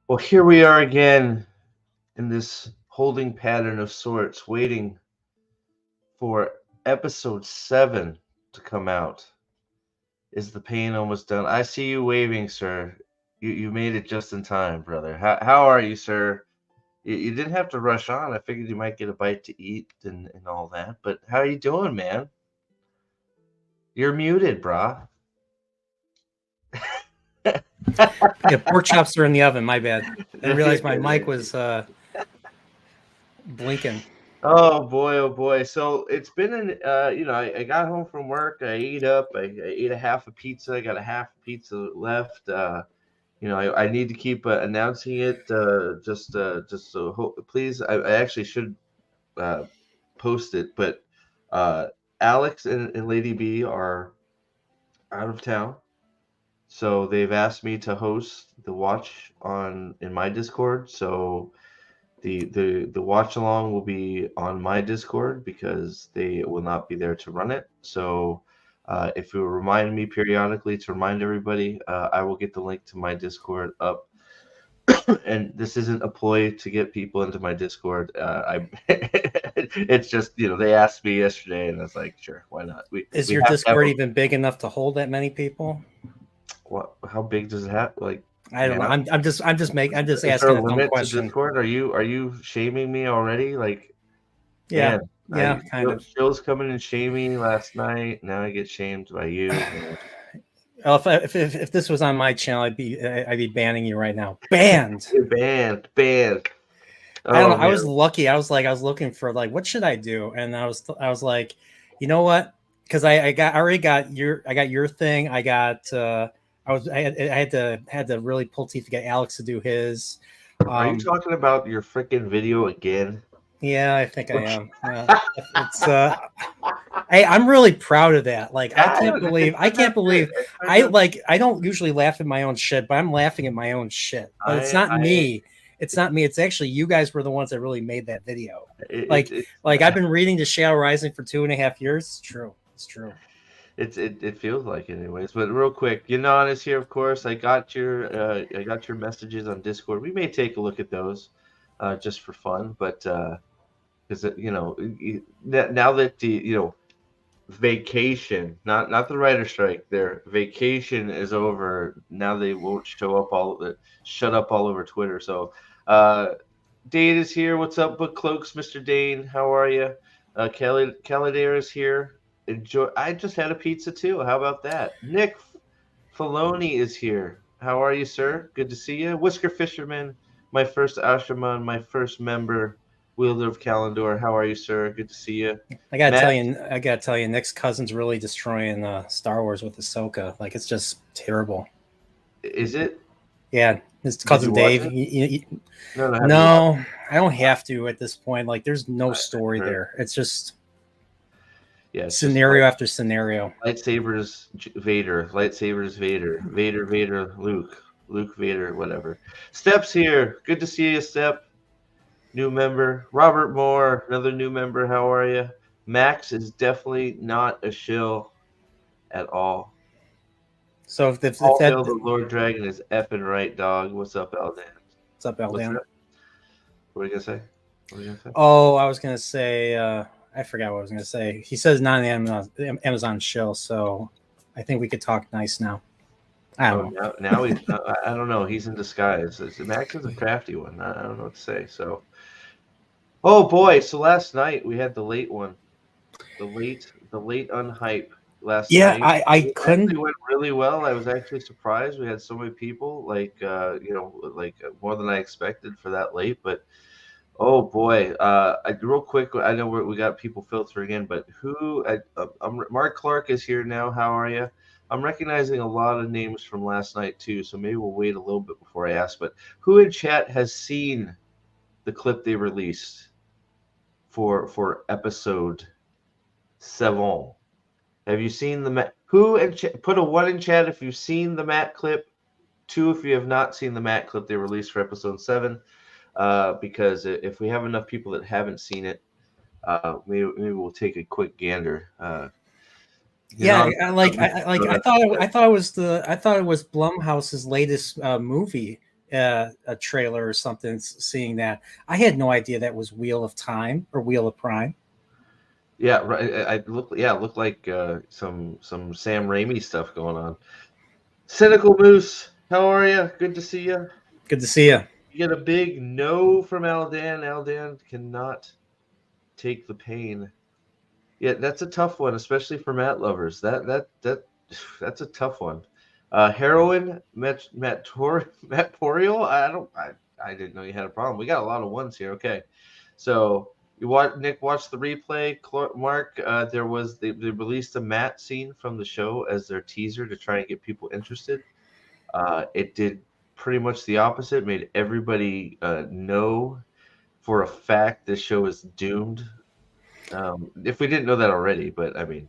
Well, here we are again in this holding pattern of sorts, waiting for episode 7 to come out. Is the pain almost done? I see you waving, sir. You made it just in time, brother. How are you, sir? You didn't have to rush on. I figured you might get a bite to eat and all that. But how are you doing, man? You're muted, brah. Yeah, pork chops are in the oven. My bad. I didn't realize my mic was blinking. Oh boy, oh boy. So it's been I got home from work, I ate up, I ate a half a pizza, I got a half a pizza left. I need to keep announcing it. Just so please, I actually should uh, post it, but uh, Alex and Lady B are out of town. So they've asked me to host the watch on in my Discord. So the watch along will be on my Discord because they will not be there to run it. So if you remind me periodically to remind everybody, I will get the link to my Discord up. And this isn't a ploy to get people into my Discord. It's just they asked me yesterday, and I was like, sure, why not? Is We your have to have Discord even big enough to hold that many people? what? How big does it have? Like I don't know. I'm just asking is a there a dumb limit to question. Discord? Are you shaming me already? Like, Yeah, man, yeah, kind of. Phil's coming and shaming me last night. Now I get shamed by you. Well, if this was on my channel, I'd be banning you right now. Banned. Banned. I don't know. Oh I was man. lucky. I was looking for what should I do, and I was like, you know what? Because I got your thing. I had to really pull teeth to get Alex to do his. Are you talking about your freaking video again? Yeah, I think I am. It's hey, I'm really proud of that. Like I can't believe I don't usually laugh at my own shit, but I'm laughing at my own shit. But it's not me. It's not me. It's actually you guys were the ones that really made that video. I've been reading The Shadow Rising for 2.5 years. It's true. It's true. It feels like it anyways. But real quick, Yanon is here, of course. I got your messages on Discord. We may take a look at those, just for fun. But because now that the vacation, not the writer strike, their vacation is over. Now they won't shut up all over Twitter. So Dane is here. What's up, Book Cloaks, Mr. Dane? How are you? Caladair is here. Enjoy. I just had a pizza too. How about that? Nick Filoni is here. How are you, sir? Good to see you. Whisker Fisherman, my first Asherman, my first member, wielder of Kalendor. How are you, sir? Good to see you. I gotta tell you, Nick's cousin's really destroying Star Wars with Ahsoka. Like it's just terrible. Is it? Yeah, his cousin Dave. No, I don't have to at this point. Like, there's no story there. It's just scenario after scenario. Lightsabers Vader, lightsabers Vader, Vader Luke Vader, whatever. Step's here. Good to see you, Step. New member. Robert Moore, another new member. How are you? Max is definitely not a shill at all. So if the Lord Dragon is effing right, dog. What's up, Eldan? What's up, Eldan? What are you gonna say? Oh, I was gonna say. I forgot what I was gonna say. He says not an Amazon shill, so I think we could talk nice now. I don't know. Now he's. I don't know. He's in disguise. Max is a crafty one. I don't know what to say. So. Oh boy! So last night we had the late one, the late unhype. Last night. I couldn't. It went really well. I was actually surprised. We had so many people, like more than I expected for that late. But oh boy, real quick, I know we got people filtering in, but Mark Clark is here now. How are you? I'm recognizing a lot of names from last night too, so maybe we'll wait a little bit before I ask. But who in chat has seen the clip they released for episode 7? Have you seen the Matt? Put a 1 in chat if you've seen the Matt clip. 2 if you have not seen the Matt clip they released for episode 7. Because if we have enough people that haven't seen it, maybe we'll take a quick gander. I thought it was Blumhouse's latest movie a trailer or something, seeing that. I had no idea that was Wheel of Time or Wheel of Prime. Yeah, right. It looked like some Sam Raimi stuff going on. Cynical Moose, how are you? Good to see you. Good to see you. You get a big no from Aldan. Aldan cannot take the pain. Yeah, that's a tough one, especially for mat lovers. That's a tough one. Heroin, Matorial. I didn't know you had a problem. We got a lot of ones here. Okay, so Nick watched the replay. Mark, they released a Matt scene from the show as their teaser to try and get people interested. It did pretty much the opposite. Made everybody know for a fact this show is doomed. If we didn't know that already, but I mean,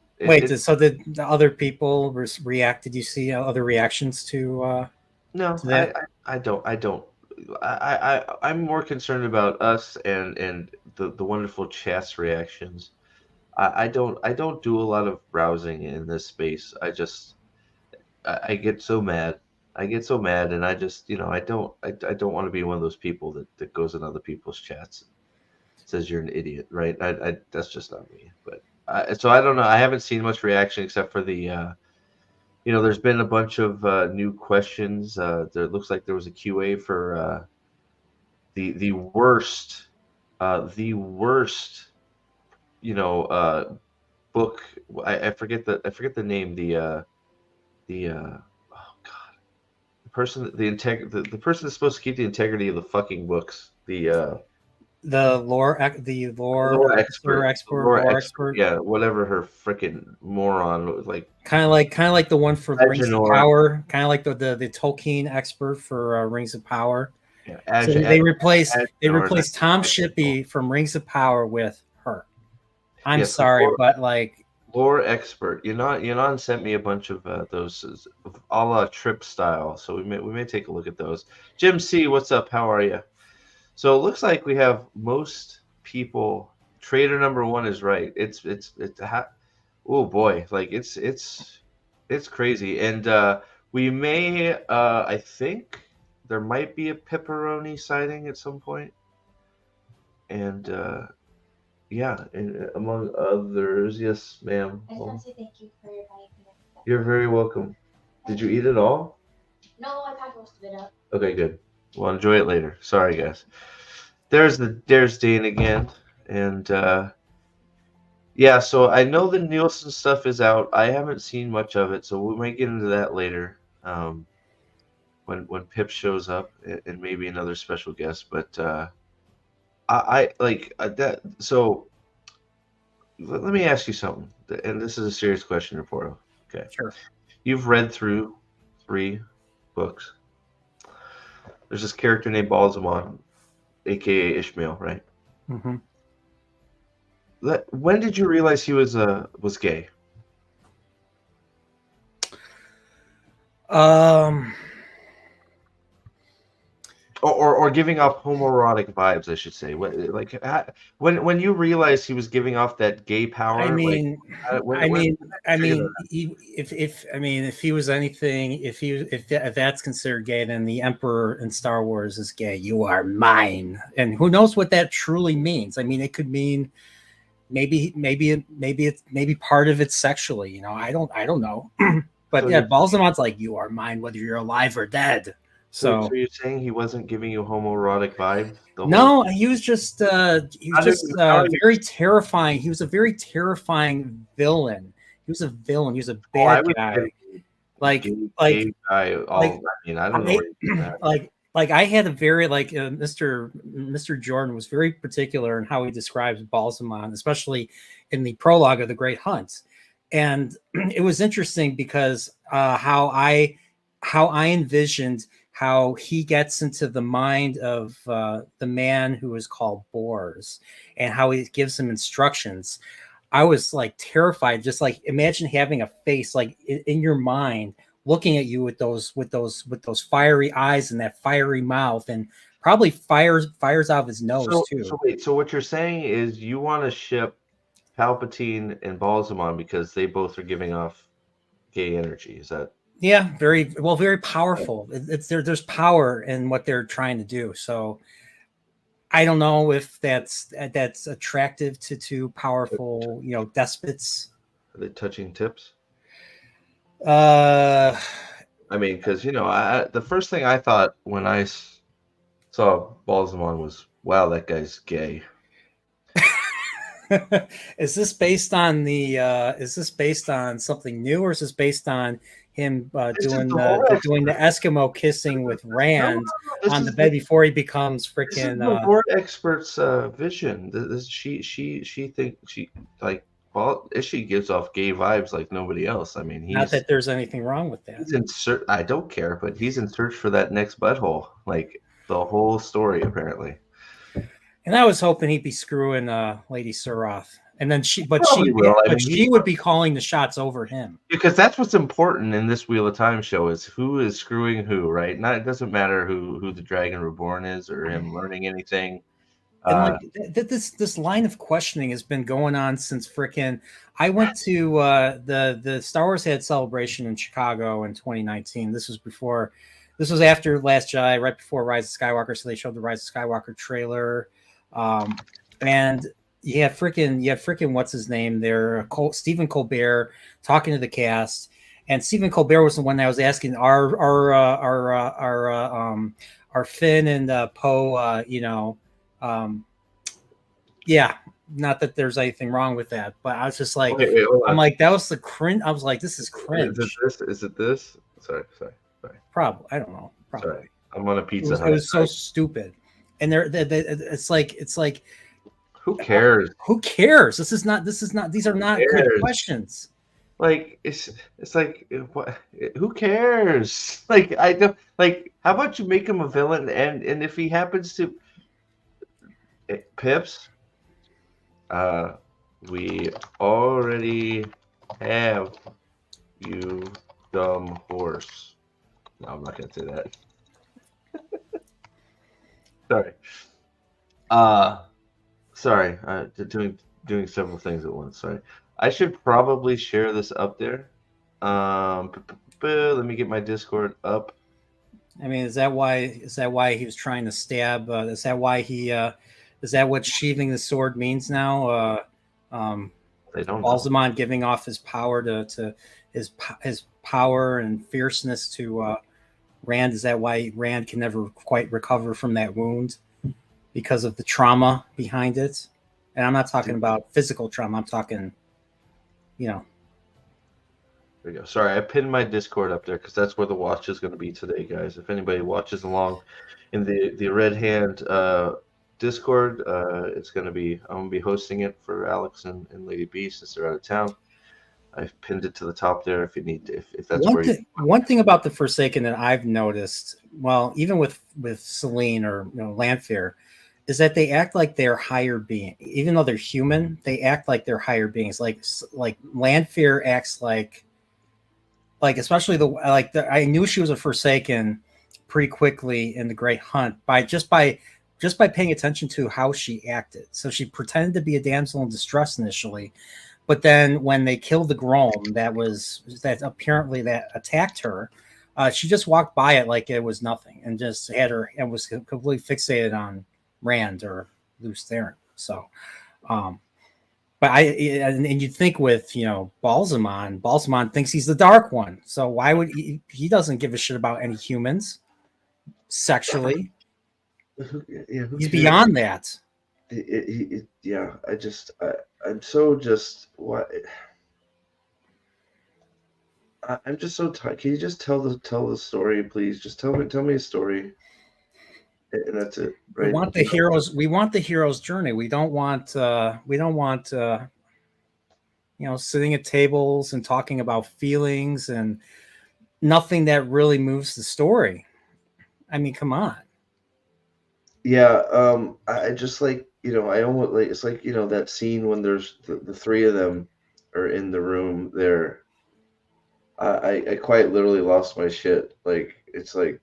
so did the other people react? Did you see other reactions to? No, to that? I don't. I'm more concerned about us and the wonderful chat's reactions. I don't do a lot of browsing in this space. I get so mad. I get so mad, and I just I don't want to be one of those people that goes in other people's chats and says you're an idiot, right? That's just not me. But so I don't know. I haven't seen much reaction except for the there's been a bunch of new questions. There looks like there was a QA for the worst book. I forget the name. Oh god, the person that's supposed to keep the integrity of the fucking books. The lore expert. Yeah, whatever her freaking moron like. Kind of like the one for Rings of Power. Kind of like the Tolkien expert for Rings of Power. Yeah, so they replaced Tom Shippey from Rings of Power with her. I'm sorry, but like lore expert. Yanon sent me a bunch of those a la Trip style, so we may take a look at those. Jim C, what's up? How are you? So it looks like we have most people. Trader number one is right. Oh boy, like it's crazy, and we may. I think there might be a Pepperoni sighting at some point, and yeah, and among others. Yes, ma'am. I just want to say thank you for inviting me. You're very welcome. Did you eat it all? No, I packed most of it up. Okay, good. We'll enjoy it later. Sorry, guys. There's Dane again, and yeah. So I know the Nielsen stuff is out. I haven't seen much of it, so we might get into that later. When Pip shows up and maybe another special guest, but I like that. So let me ask you something, and this is a serious question, Reporto. Okay, sure. You've read through 3 books. There's this character named Balsamon, aka Ishmael, right? Mm-hmm. When did you realize he was gay? Or giving off homoerotic vibes, I should say. When you realized he was giving off that gay power. If he was anything, if that's considered gay, then the Emperor in Star Wars is gay. You are mine, and who knows what that truly means? I mean, it could mean maybe part of it sexually. I don't know. But so yeah, Balsamon's like, you are mine, whether you're alive or dead. So you're saying he wasn't giving you homoerotic vibes? No, he was just very terrifying. He was a very terrifying villain. He was a villain. He was a bad guy. I don't know. Like I had a very Mr. Jordan was very particular in how he describes Balsamon, especially in the prologue of The Great Hunt. And it was interesting because how I envisioned how he gets into the mind of the man who is called Bors and how he gives him instructions. I was like terrified. Just like imagine having a face like in your mind, looking at you with those fiery eyes and that fiery mouth, and probably fires out of his nose too. So what you're saying is you want to ship Palpatine and Balsamon because they both are giving off gay energy. Is that? Yeah, very powerful. It's there's power in what they're trying to do. So I don't know if that's attractive to powerful, despots. Are they touching tips? Uh, I mean, because the first thing I thought when I saw Balsamon was, wow, that guy's gay. is this based on is this based on something new, or is this based on him doing the Eskimo kissing with Rand on the bed before he becomes freaking? This is the war expert's vision. She thinks like, well, she gives off gay vibes like nobody else. I mean, not that there's anything wrong with that. He's in search. I don't care, but he's in search for that next butthole. Like the whole story, apparently. And I was hoping he'd be screwing Lady Suroth, and then she would be calling the shots over him, because that's what's important in this Wheel of Time show is who is screwing who, right? It doesn't matter who the Dragon Reborn is or him learning anything. And this line of questioning has been going on since frickin' I went to the Star Wars Head Celebration in Chicago in 2019. This was after Last Jedi, right before Rise of Skywalker, so they showed the Rise of Skywalker trailer. And you have freaking what's his name there, Stephen Colbert talking to the cast, and Stephen Colbert was the one that was asking are Finn and Poe, yeah, not that there's anything wrong with that, but I was just like, I'm like, that was the cringe. I was like, this is cringe. Is it this? Sorry. Probably, I don't know. Probably. Sorry. I'm on a Pizza Hut. It was so stupid. And it's like who cares? Who cares? These are not good questions. Like it's like what? Who cares? Like I don't like. How about you make him a villain, and if he happens to Pips, we already have you, dumb horse. No, I'm not gonna say that. Sorry. Doing several things at once. Sorry. I should probably share this up there. Let me get my Discord up. I mean, is that why he was trying to stab? Is that why he? Is that what sheathing the sword means now? They don't. Balsamon giving off his power to his power and fierceness to Rand. Is that why Rand can never quite recover from that wound because of the trauma behind it? And I'm not talking about physical trauma. I'm talking, There we go. Sorry, I pinned my Discord up there because that's where the watch is going to be today, guys. If anybody watches along in the Red Hand Discord, it's going to be, I'm going to be hosting it for Alex and Lady B since they're out of town. I've pinned it to the top there if you need to, if that's one thing about the Forsaken that I've noticed, well, even with Selene or Lanfear, is that they act like they're higher being, even though they're human. They act like they're higher beings. Like Lanfear acts like especially I knew she was a Forsaken pretty quickly in the Great Hunt by paying attention to how she acted. So she pretended to be a damsel in distress initially, but then when they killed the Grom that apparently that attacked her, she just walked by it like it was nothing and just had her and was completely fixated on Rand or Luce Theron. So, but and you'd think with Balsamon thinks he's the Dark One. So why would he doesn't give a shit about any humans sexually? He's beyond that. I'm so just what. I'm just so tired. Can you just tell the story, please? Just tell me a story, and that's it. Right? We want the heroes. We want the hero's journey. We don't want. Sitting at tables and talking about feelings and nothing that really moves the story. I mean, come on. Yeah. I just I almost it's that scene when there's the three of them are in the room there. I quite literally lost my shit. It's a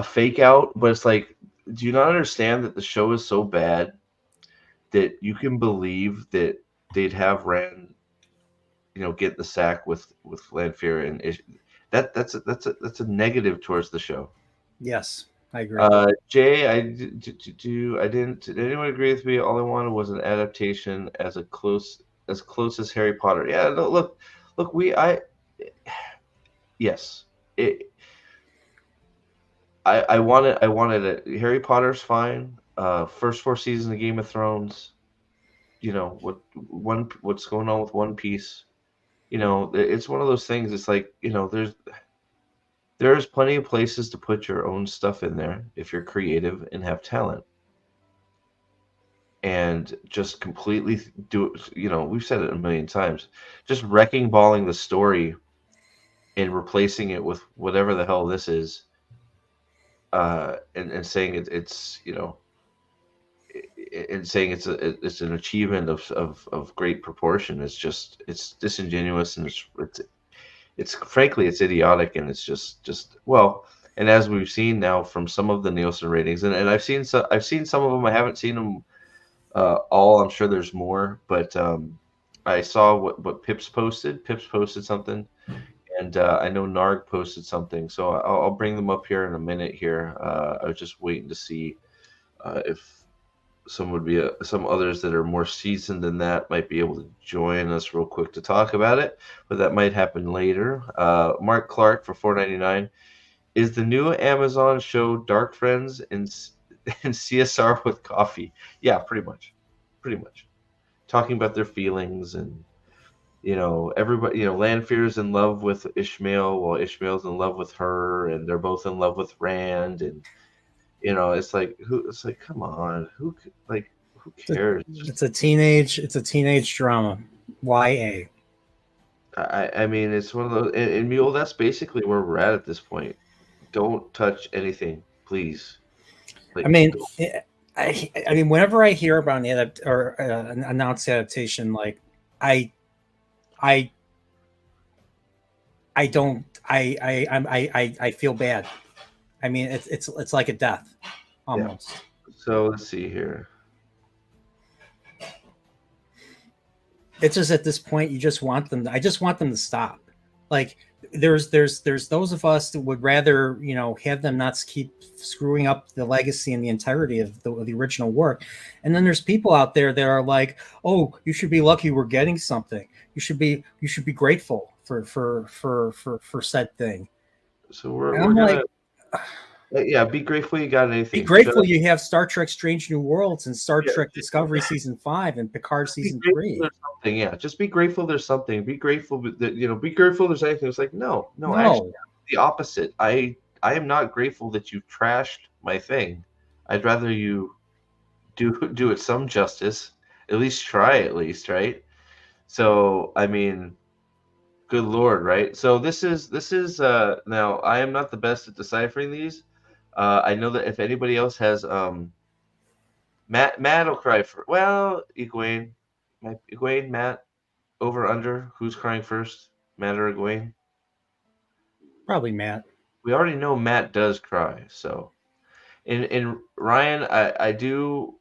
fake out, but it's like, do you not understand that the show is so bad that you can believe that they'd have Rand get the sack with Lanfear, and that's a negative towards the show. Yes, I agree. Jay, did anyone agree with me? All I wanted was an adaptation as close as Harry Potter. Yeah, no, look, yes, I wanted it. Harry Potter's fine. First 4 seasons of Game of Thrones. What's going on with One Piece? It's one of those things. It's like there's plenty of places to put your own stuff in there if you're creative and have talent. And just completely do it. We've said it a million times. Just wrecking balling the story and replacing it with whatever the hell this is, and saying it's and saying it's an achievement of great proportion. It's disingenuous, and it's frankly it's idiotic, and it's just well. And as we've seen now from some of the Nielsen ratings, and I've seen some of them. I haven't seen them all. I'm sure there's more, but I saw what Pips posted. Pips posted something, and I know Narg posted something. So I'll bring them up here in a minute. Here, I was just waiting to see if some others that are more seasoned than that might be able to join us real quick to talk about it, but that might happen later. Mark Clark for $4.99. Is the new Amazon show Dark Friends and CSR with coffee? Yeah, pretty much. Talking about their feelings, and everybody, Lanfear's in love with Ishmael while Ishmael's in love with her, and they're both in love with Rand, and it's like come on, who cares? It's a teenage drama. YA. I mean, it's one of those, and Mule, that's basically where we're at this point. Don't touch anything, please. I mean, whenever I hear about an announced adaptation, like I feel bad. I mean, it's like a death, almost. Yeah. So let's see here. It's just at this point, I just want them to stop. Like there's those of us that would rather have them not keep screwing up the legacy and the entirety of the original work, and then there's people out there that are like, oh, you should be lucky we're getting something. You should be grateful for said thing. So we're gonna. Yeah, be grateful you got anything. Be grateful you have Star Trek Strange New Worlds and Star Trek Discovery Season 5 and Picard Season 3. Yeah, just be grateful there's something. Be grateful that be grateful there's anything. It's like no. Actually, the opposite. I am not grateful that you trashed my thing. I'd rather you do it some justice. At least try, right? So I mean, good Lord, right? So this is now I am not the best at deciphering these. I know that if anybody else has Matt will cry for Egwene, Matt, over under, who's crying first, Matt or Egwene? Probably Matt. We already know Matt does cry, so in Ryan, I do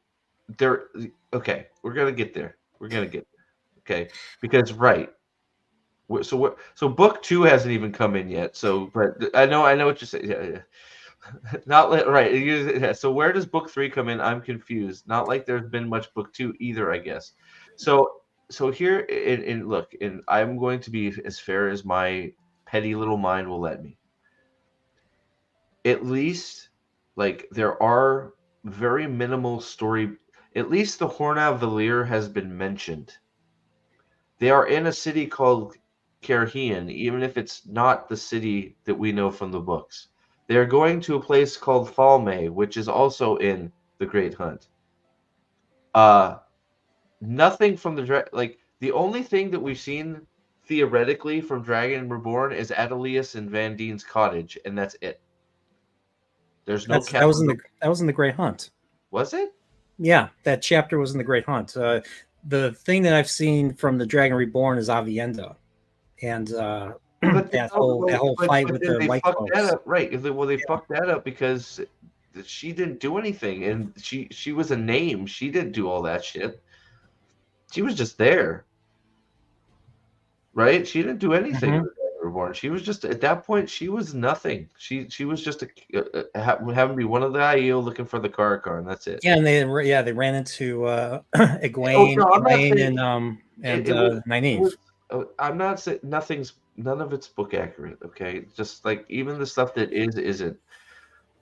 there. Okay, we're gonna get there. Okay, because right. So book 2 hasn't even come in yet. So, but I know what you're saying. Yeah. Not right. So where does book 3 come in? I'm confused. Not like there's been much book 2 either, I guess. So here in look, and I'm going to be as fair as my petty little mind will let me. At least, like, there are very minimal story. At least the Hornav Valir has been mentioned. They are in a city called Kerhian, even if it's not the city that we know from the books. They're going to a place called Falme, which is also in The Great Hunt. Nothing from the only thing that we've seen theoretically from Dragon Reborn is Adelius and Van Dien's cottage, and that's it. There's no. That was in the Great Hunt. Was it? Yeah, that chapter was in the Great Hunt. The thing that I've seen from the Dragon Reborn is Avienda, and that whole fight with the White Cloaks. Right? They fucked that up because she didn't do anything, and she was a name. She didn't do all that shit. She was just there. right? She didn't do anything Mhm. with Dragon Reborn. She was just at that point. She was nothing. She was just having to be one of the IEO looking for the Karakar, that's it. Yeah, and they ran into Oh Egwene, no, I'm not Elaine, saying and it was. It Nynaeve. was I'm not saying none of it's book accurate. Okay, just like even the stuff that isn't.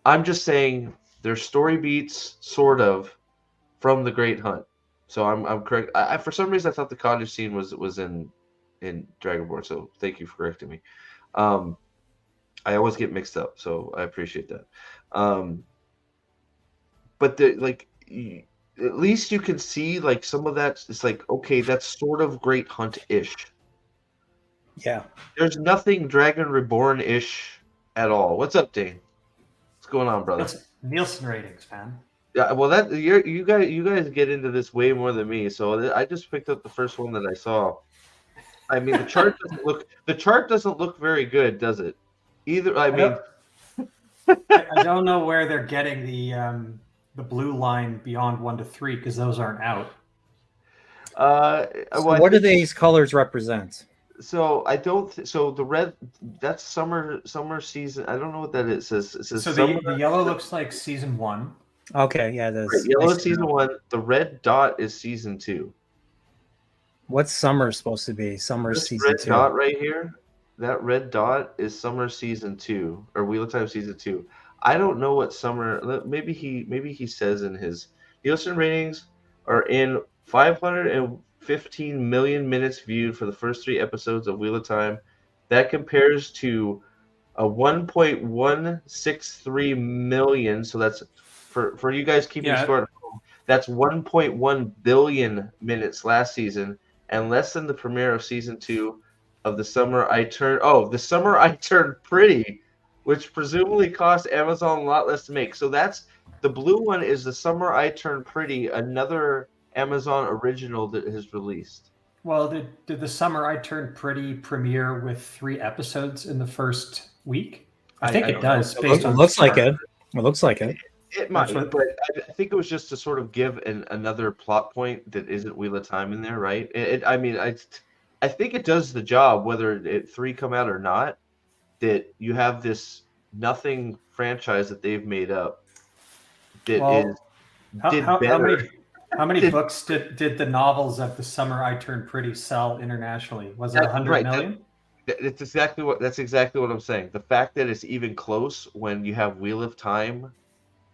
I'm just saying there's story beats, sort of, from the Great Hunt. So I'm correct. I for some reason I thought the cottage scene was in Dragonborn. So thank you for correcting me. Um, I always get mixed up, so I appreciate that. But at least you can see like some of that. It's like okay, that's sort of Great Hunt ish. Yeah. There's nothing Dragon Reborn ish at all. What's up, Dane? What's going on, brother? Nielsen ratings, man. Yeah, well, that you guys get into this way more than me. So I just picked up the first one that I saw. I mean, the chart doesn't look very good, does it? Either. I mean, I don't know where they're getting the blue line beyond 1 to 3 because those aren't out. So what do these colors represent? So I don't. So the red, that's summer season. I don't know what that is. It says So summer. the yellow looks like season 1. Okay, yeah, it is. Yellow Nice is season 1. The red dot is season 2. What's summer supposed to be? Summer This season red 2. dot right here, that red dot is summer season 2 or Wheel of Time season 2. I don't know what summer. Maybe he says in his Nielsen ratings are in 515 million minutes viewed for the first 3 episodes of Wheel of Time. That compares to a 1.163 million. So that's for you guys keeping score at home. That's 1.1 billion minutes last season, and less than the premiere of season 2 of The Summer I Turned Pretty, which presumably cost Amazon a lot less to make. So that's the blue one is The Summer I Turned Pretty, another Amazon original that has released. Well, did The Summer I Turned Pretty premiere with 3 episodes in the first week? I think it does. It looks like it. It looks like it. It might, but I think it was just to sort of give another plot point that isn't Wheel of Time in there, right? I mean, I think it does the job, whether 3 come out or not, that you have this nothing franchise that they've made up that did better. How many books did the novels of The Summer I Turned Pretty sell internationally? Was it 100 million? That's exactly what I'm saying. The fact that it's even close when you have Wheel of Time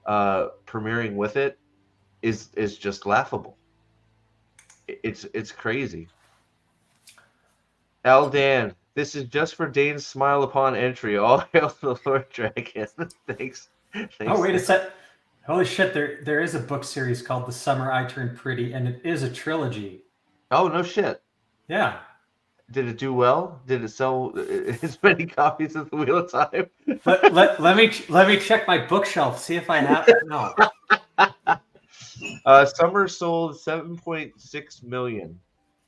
premiering with it is just laughable. It's crazy. Aldan, this is just for Dane's smile upon entry. All hail the Lord Dragon. Thanks. Oh, wait a sec. Holy shit, there is a book series called The Summer I Turned Pretty, and it is a trilogy. Oh, no shit. Yeah. Did it do well? Did it sell as many copies as the Wheel of Time? let me check my bookshelf, see if I have no. Summer sold 7.6 million.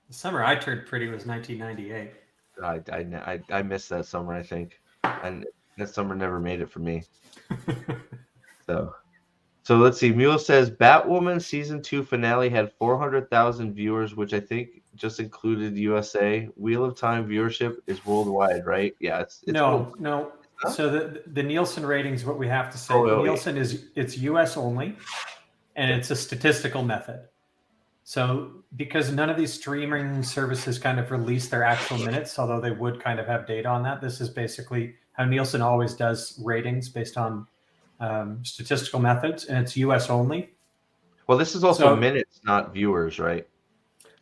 The Summer I Turned Pretty was 1998. I missed that summer, I think, and that summer never made it for me. So let's see. Mule says Batwoman season 2 finale had 400,000 viewers, which I think just included USA. Wheel of Time viewership is worldwide, right? Yeah, it's no. Huh? So the Nielsen ratings, what we have to say, Nielsen it's US only, and it's a statistical method. So because none of these streaming services kind of release their actual minutes, although they would kind of have data on that, this is basically how Nielsen always does ratings based on statistical methods, and it's US only. Well, this is also minutes, not viewers, right?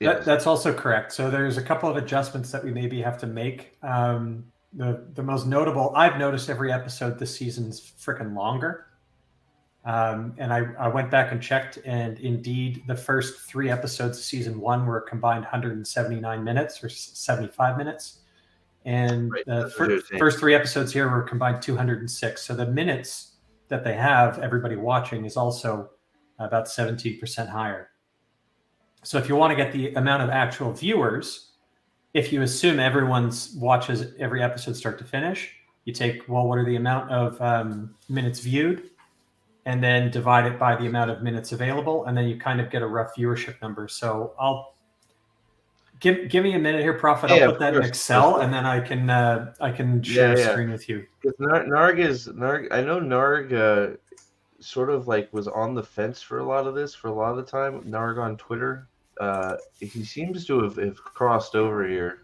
That's also correct. So there's a couple of adjustments that we maybe have to make. The most notable, I've noticed every episode this season's freaking longer. And I went back and checked, and indeed the first 3 episodes of season 1 were combined 179 minutes or 75 minutes. And the first 3 episodes here were combined 206. So the minutes that they have, everybody watching, is also about 17% higher. So if you want to get the amount of actual viewers, if you assume everyone watches every episode start to finish, you take, well, what are the amount of minutes viewed, and then divide it by the amount of minutes available, and then you kind of get a rough viewership number. So Give me a minute here, Prophet. Yeah, I'll put that in Excel, and then I can share a screen with you. Narg. I know Narg sort of like was on the fence for a lot of this for a lot of the time. Narg on Twitter, he seems to have crossed over here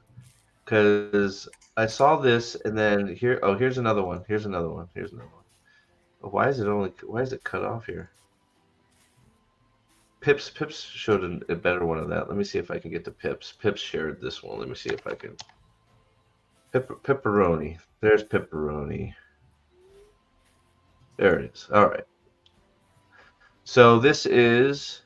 because I saw this and then here. Oh, here's another one. Here's another one. Here's another one. Oh, why is it cut off here? Pips showed a better one of that. Let me see if I can get to Pips. Pips shared this one. Let me see if I can. Pepperoni. There's Pepperoni. There it is. All right. So this is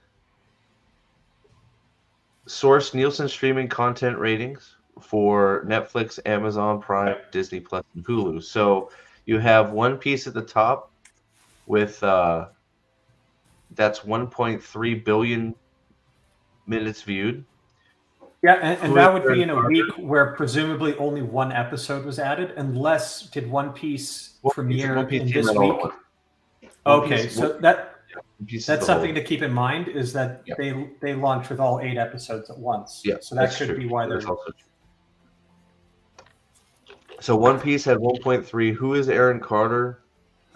source Nielsen streaming content ratings for Netflix, Amazon Prime, Disney Plus, and Hulu. So you have One Piece at the top with that's 1.3 billion minutes viewed. Yeah, and that would be in a week where presumably only one episode was added, unless did One Piece premiere in this week? Okay, so that's something to keep in mind is that they launch with all 8 episodes at once. Yeah, so that could be why they're. So One Piece had 1.3. Who is Aaron Carter?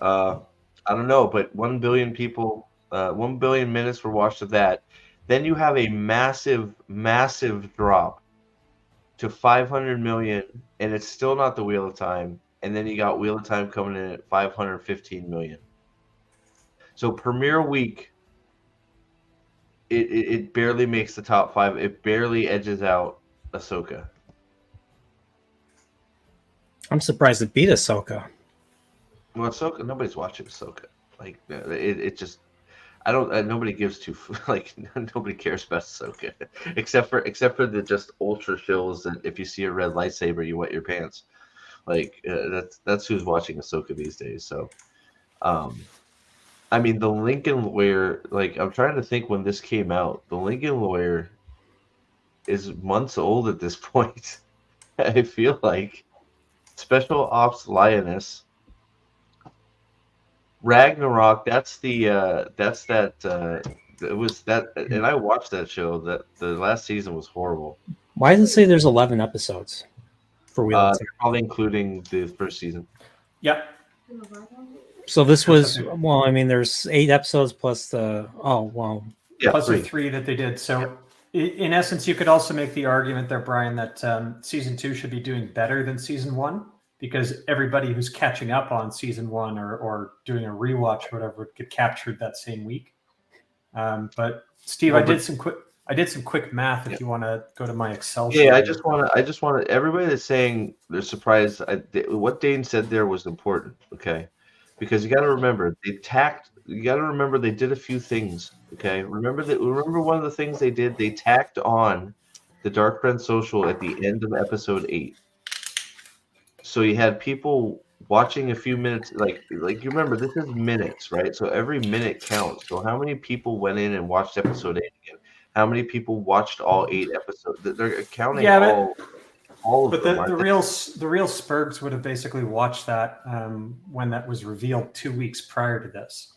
I don't know, but 1 billion people, 1 billion minutes were watched of that. Then you have a massive, massive drop to 500 million, and it's still not the Wheel of Time. And then you got Wheel of Time coming in at 515 million. So premiere week, it barely makes the top 5. It barely edges out Ahsoka. I'm surprised it beat Ahsoka. Well, Ahsoka, nobody's watching Ahsoka. Like it just, I don't. Nobody gives two. Like nobody cares about Ahsoka, except for the just ultra shills that if you see a red lightsaber, you wet your pants. Like that's who's watching Ahsoka these days. So, I mean, the Lincoln Lawyer. Like I'm trying to think when this came out. The Lincoln Lawyer is months old at this point. I feel like Special Ops Lioness. Ragnarok, that's that it was that, and I watched that show. That the last season was horrible. Why does it say there's 11 episodes for Wheel of Time? Probably including the first season. Yep. So this was well. I mean, there's 8 episodes plus the plus the 3 that they did. So in essence, you could also make the argument there, Brian, that season 2 should be doing better than season 1. Because everybody who's catching up on season 1 or doing a rewatch or whatever would get captured that same week. But Steve, I did some quick math. If you want to go to my Excel sheet. Yeah, I just want to. Everybody that's saying they're surprised. What Dane said there was important. Okay, because you got to remember they tacked. You got to remember they did a few things. Okay, remember one of the things they did. They tacked on the Dark Friend Social at the end of episode 8. So you had people watching a few minutes, like you remember this is minutes, right? So every minute counts. So how many people went in and watched episode 8 again? How many people watched all 8 episodes? They're counting all of them. But the real Spurgs would have basically watched that when that was revealed 2 weeks prior to this.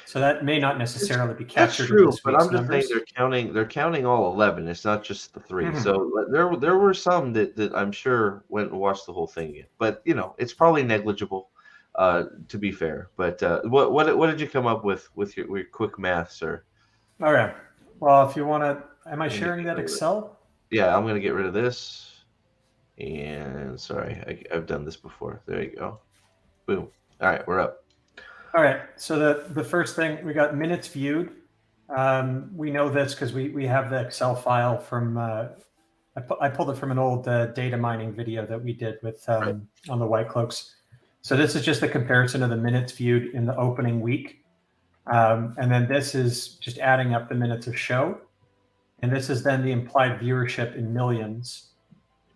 So that may not necessarily be captured. That's true, in this but I'm just saying they're counting all 11. It's not just the 3. Mm-hmm. So there were some that I'm sure went and watched the whole thing again. But it's probably negligible, to be fair. But what did you come up with your quick math, sir? All right. Well, if you want to, am I sharing that Excel? Yeah, I'm gonna get rid of this. And sorry, I've done this before. There you go. Boom. All right, we're up. All right, so the first thing, we got minutes viewed. We know this because we have the Excel file from, I pulled it from an old data mining video that we did with on the White Cloaks. So this is just a comparison of the minutes viewed in the opening week. And then this is just adding up the minutes of show. And this is then the implied viewership in millions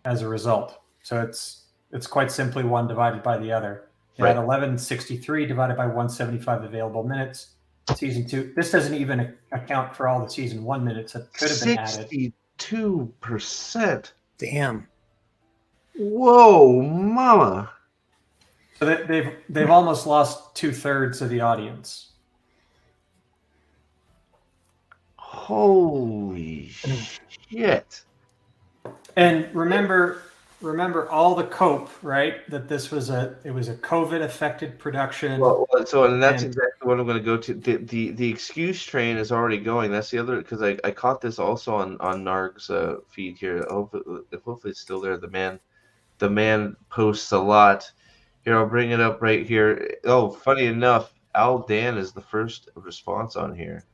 as a result. So it's quite simply one divided by the other. You had 1163 divided by 175 available minutes. Season 2. This doesn't even account for all the season 1 minutes that could have been added. 62%. Damn. Whoa, mama. So they've almost lost 2/3 of the audience. Holy shit. And remember all the cope, right? That it was a COVID affected production. Well, and that's exactly what I'm going to go to. The excuse train is already going. That's the other, because I caught this also on Narg's feed here. Hopefully it's still there. The man posts a lot. Here, I'll bring it up right here. Oh, funny enough, Al Dan is the first response on here.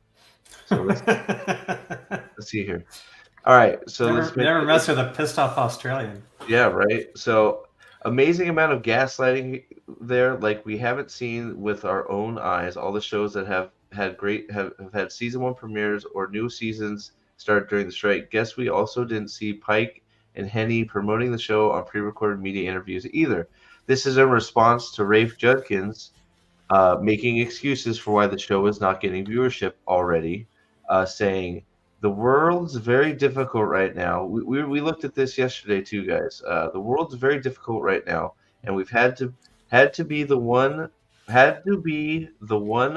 So let's see here. All right, so never mess with a pissed off Australian. Yeah, right. So amazing amount of gaslighting there, like we haven't seen with our own eyes. All the shows that have had season 1 premieres or new seasons start during the strike. Guess we also didn't see Pike and Henny promoting the show on pre-recorded media interviews either. This is in response to Rafe Judkins making excuses for why the show is not getting viewership already, saying the world's very difficult right now. We looked at this yesterday too, guys. The world's very difficult right now, and we've had to be the one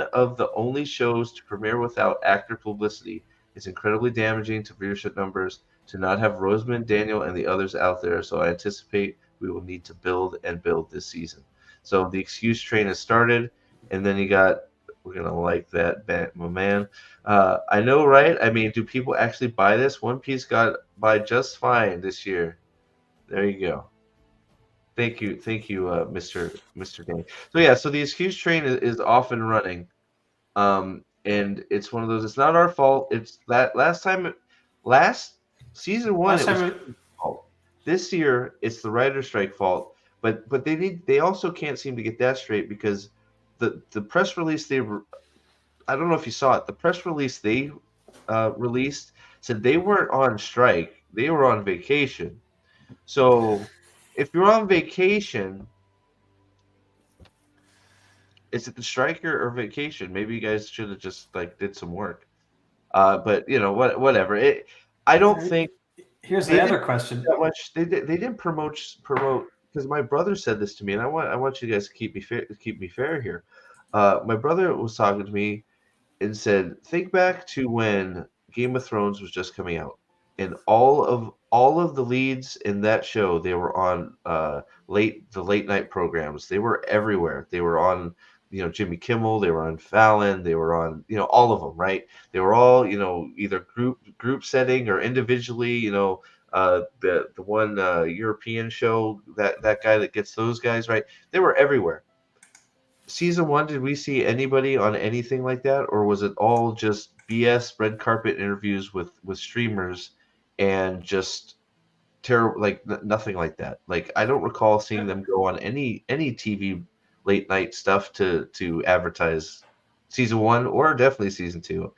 of the only shows to premiere without actor publicity. It's incredibly damaging to viewership numbers to not have Rosamund, Daniel, and the others out there. So I anticipate we will need to build this season. So the excuse train has started, and then we're gonna like that, my man. I know, right? I mean, do people actually buy this? One Piece got by just fine this year. There you go. Thank you, Mr. Danny. So yeah, so the excuse train is off and running, and it's one of those. It's not our fault. It's that last season 1. It was fault. This year, it's the writer's strike fault. But they also can't seem to get that straight, because the press release I don't know if you saw it. The press release they released said they weren't on strike. They were on vacation. So if you're on vacation, is it the strike or vacation? Maybe you guys should have just did some work. But whatever. I don't think. Here's the other question. That much, they didn't promote, because my brother said this to me, and I want you guys to keep me fair here. My brother was talking to me and said, think back to when Game of Thrones was just coming out, and all of the leads in that show, they were on the late night programs. They were everywhere. They were on Jimmy Kimmel. They were on Fallon. They were on all of them, right? They were all either group setting or individually. The one European show, that guy that gets those guys, right? They were everywhere. Season 1, did we see anybody on anything like that, or was it all just BS red carpet interviews with streamers and just terrible, nothing like that? I don't recall seeing them go on any TV late night stuff to advertise season 1 or definitely season 2.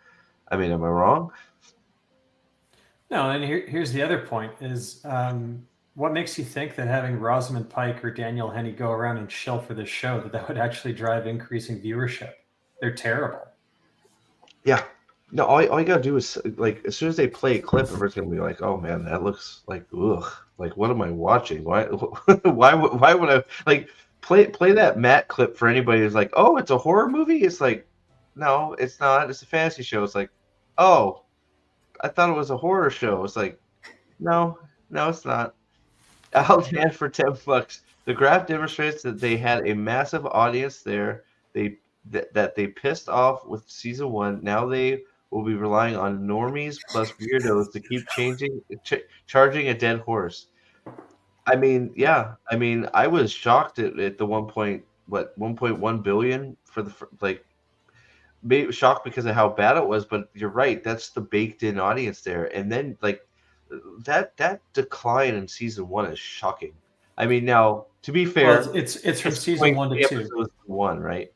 I mean, am I wrong? No, and here's the other point is what makes you think that having Rosamund Pike or Daniel Henney go around and shill for this show that would actually drive increasing viewership? They're terrible. Yeah. No, all you gotta do is as soon as they play a clip, everyone's gonna be like, "Oh man, that looks ugh! What am I watching? Why would I play that Matt clip for anybody who's like, oh, it's a horror movie? It's like, no, it's not. It's a fantasy show. It's like, oh, I thought it was a horror show. It's like, no, it's not. I'll dance for $10. The graph demonstrates that they had a massive audience there. That they pissed off with season 1. Now they will be relying on normies plus weirdos to keep charging a dead horse. I mean, yeah. I mean, I was shocked at the 1.1 billion for the maybe shocked because of how bad it was. But you're right. That's the baked in audience there. And then that decline in season 1 is shocking. I mean, now to be fair, well, it's from season 1 to 2. 1, right?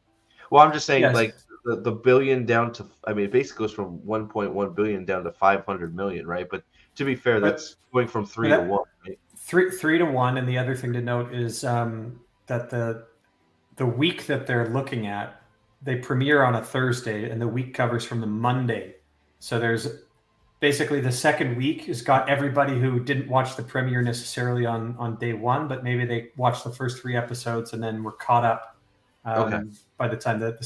Well, I'm just saying, yes. The billion down to, I mean, it basically goes from 1.1 billion down to 500 million, right? But to be fair, that's going from 3 to 1, right? 3 to 1, and the other thing to note is that the week that they're looking at, they premiere on a Thursday, and the week covers from the Monday. So there's basically the second week has got everybody who didn't watch the premiere necessarily on day 1, but maybe they watched the first 3 episodes and then were caught up by the time that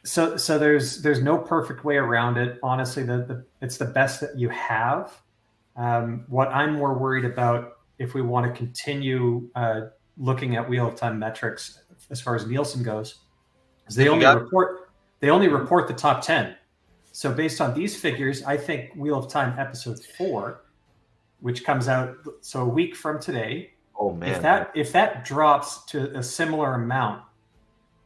so there's no perfect way around it. Honestly, it's the best that you have. What I'm more worried about, if we want to continue looking at Wheel of Time metrics as far as Nielsen goes, is they only report the top 10. So based on these figures, I think Wheel of Time episode 4, which comes out a week from today, oh man, if that drops to a similar amount,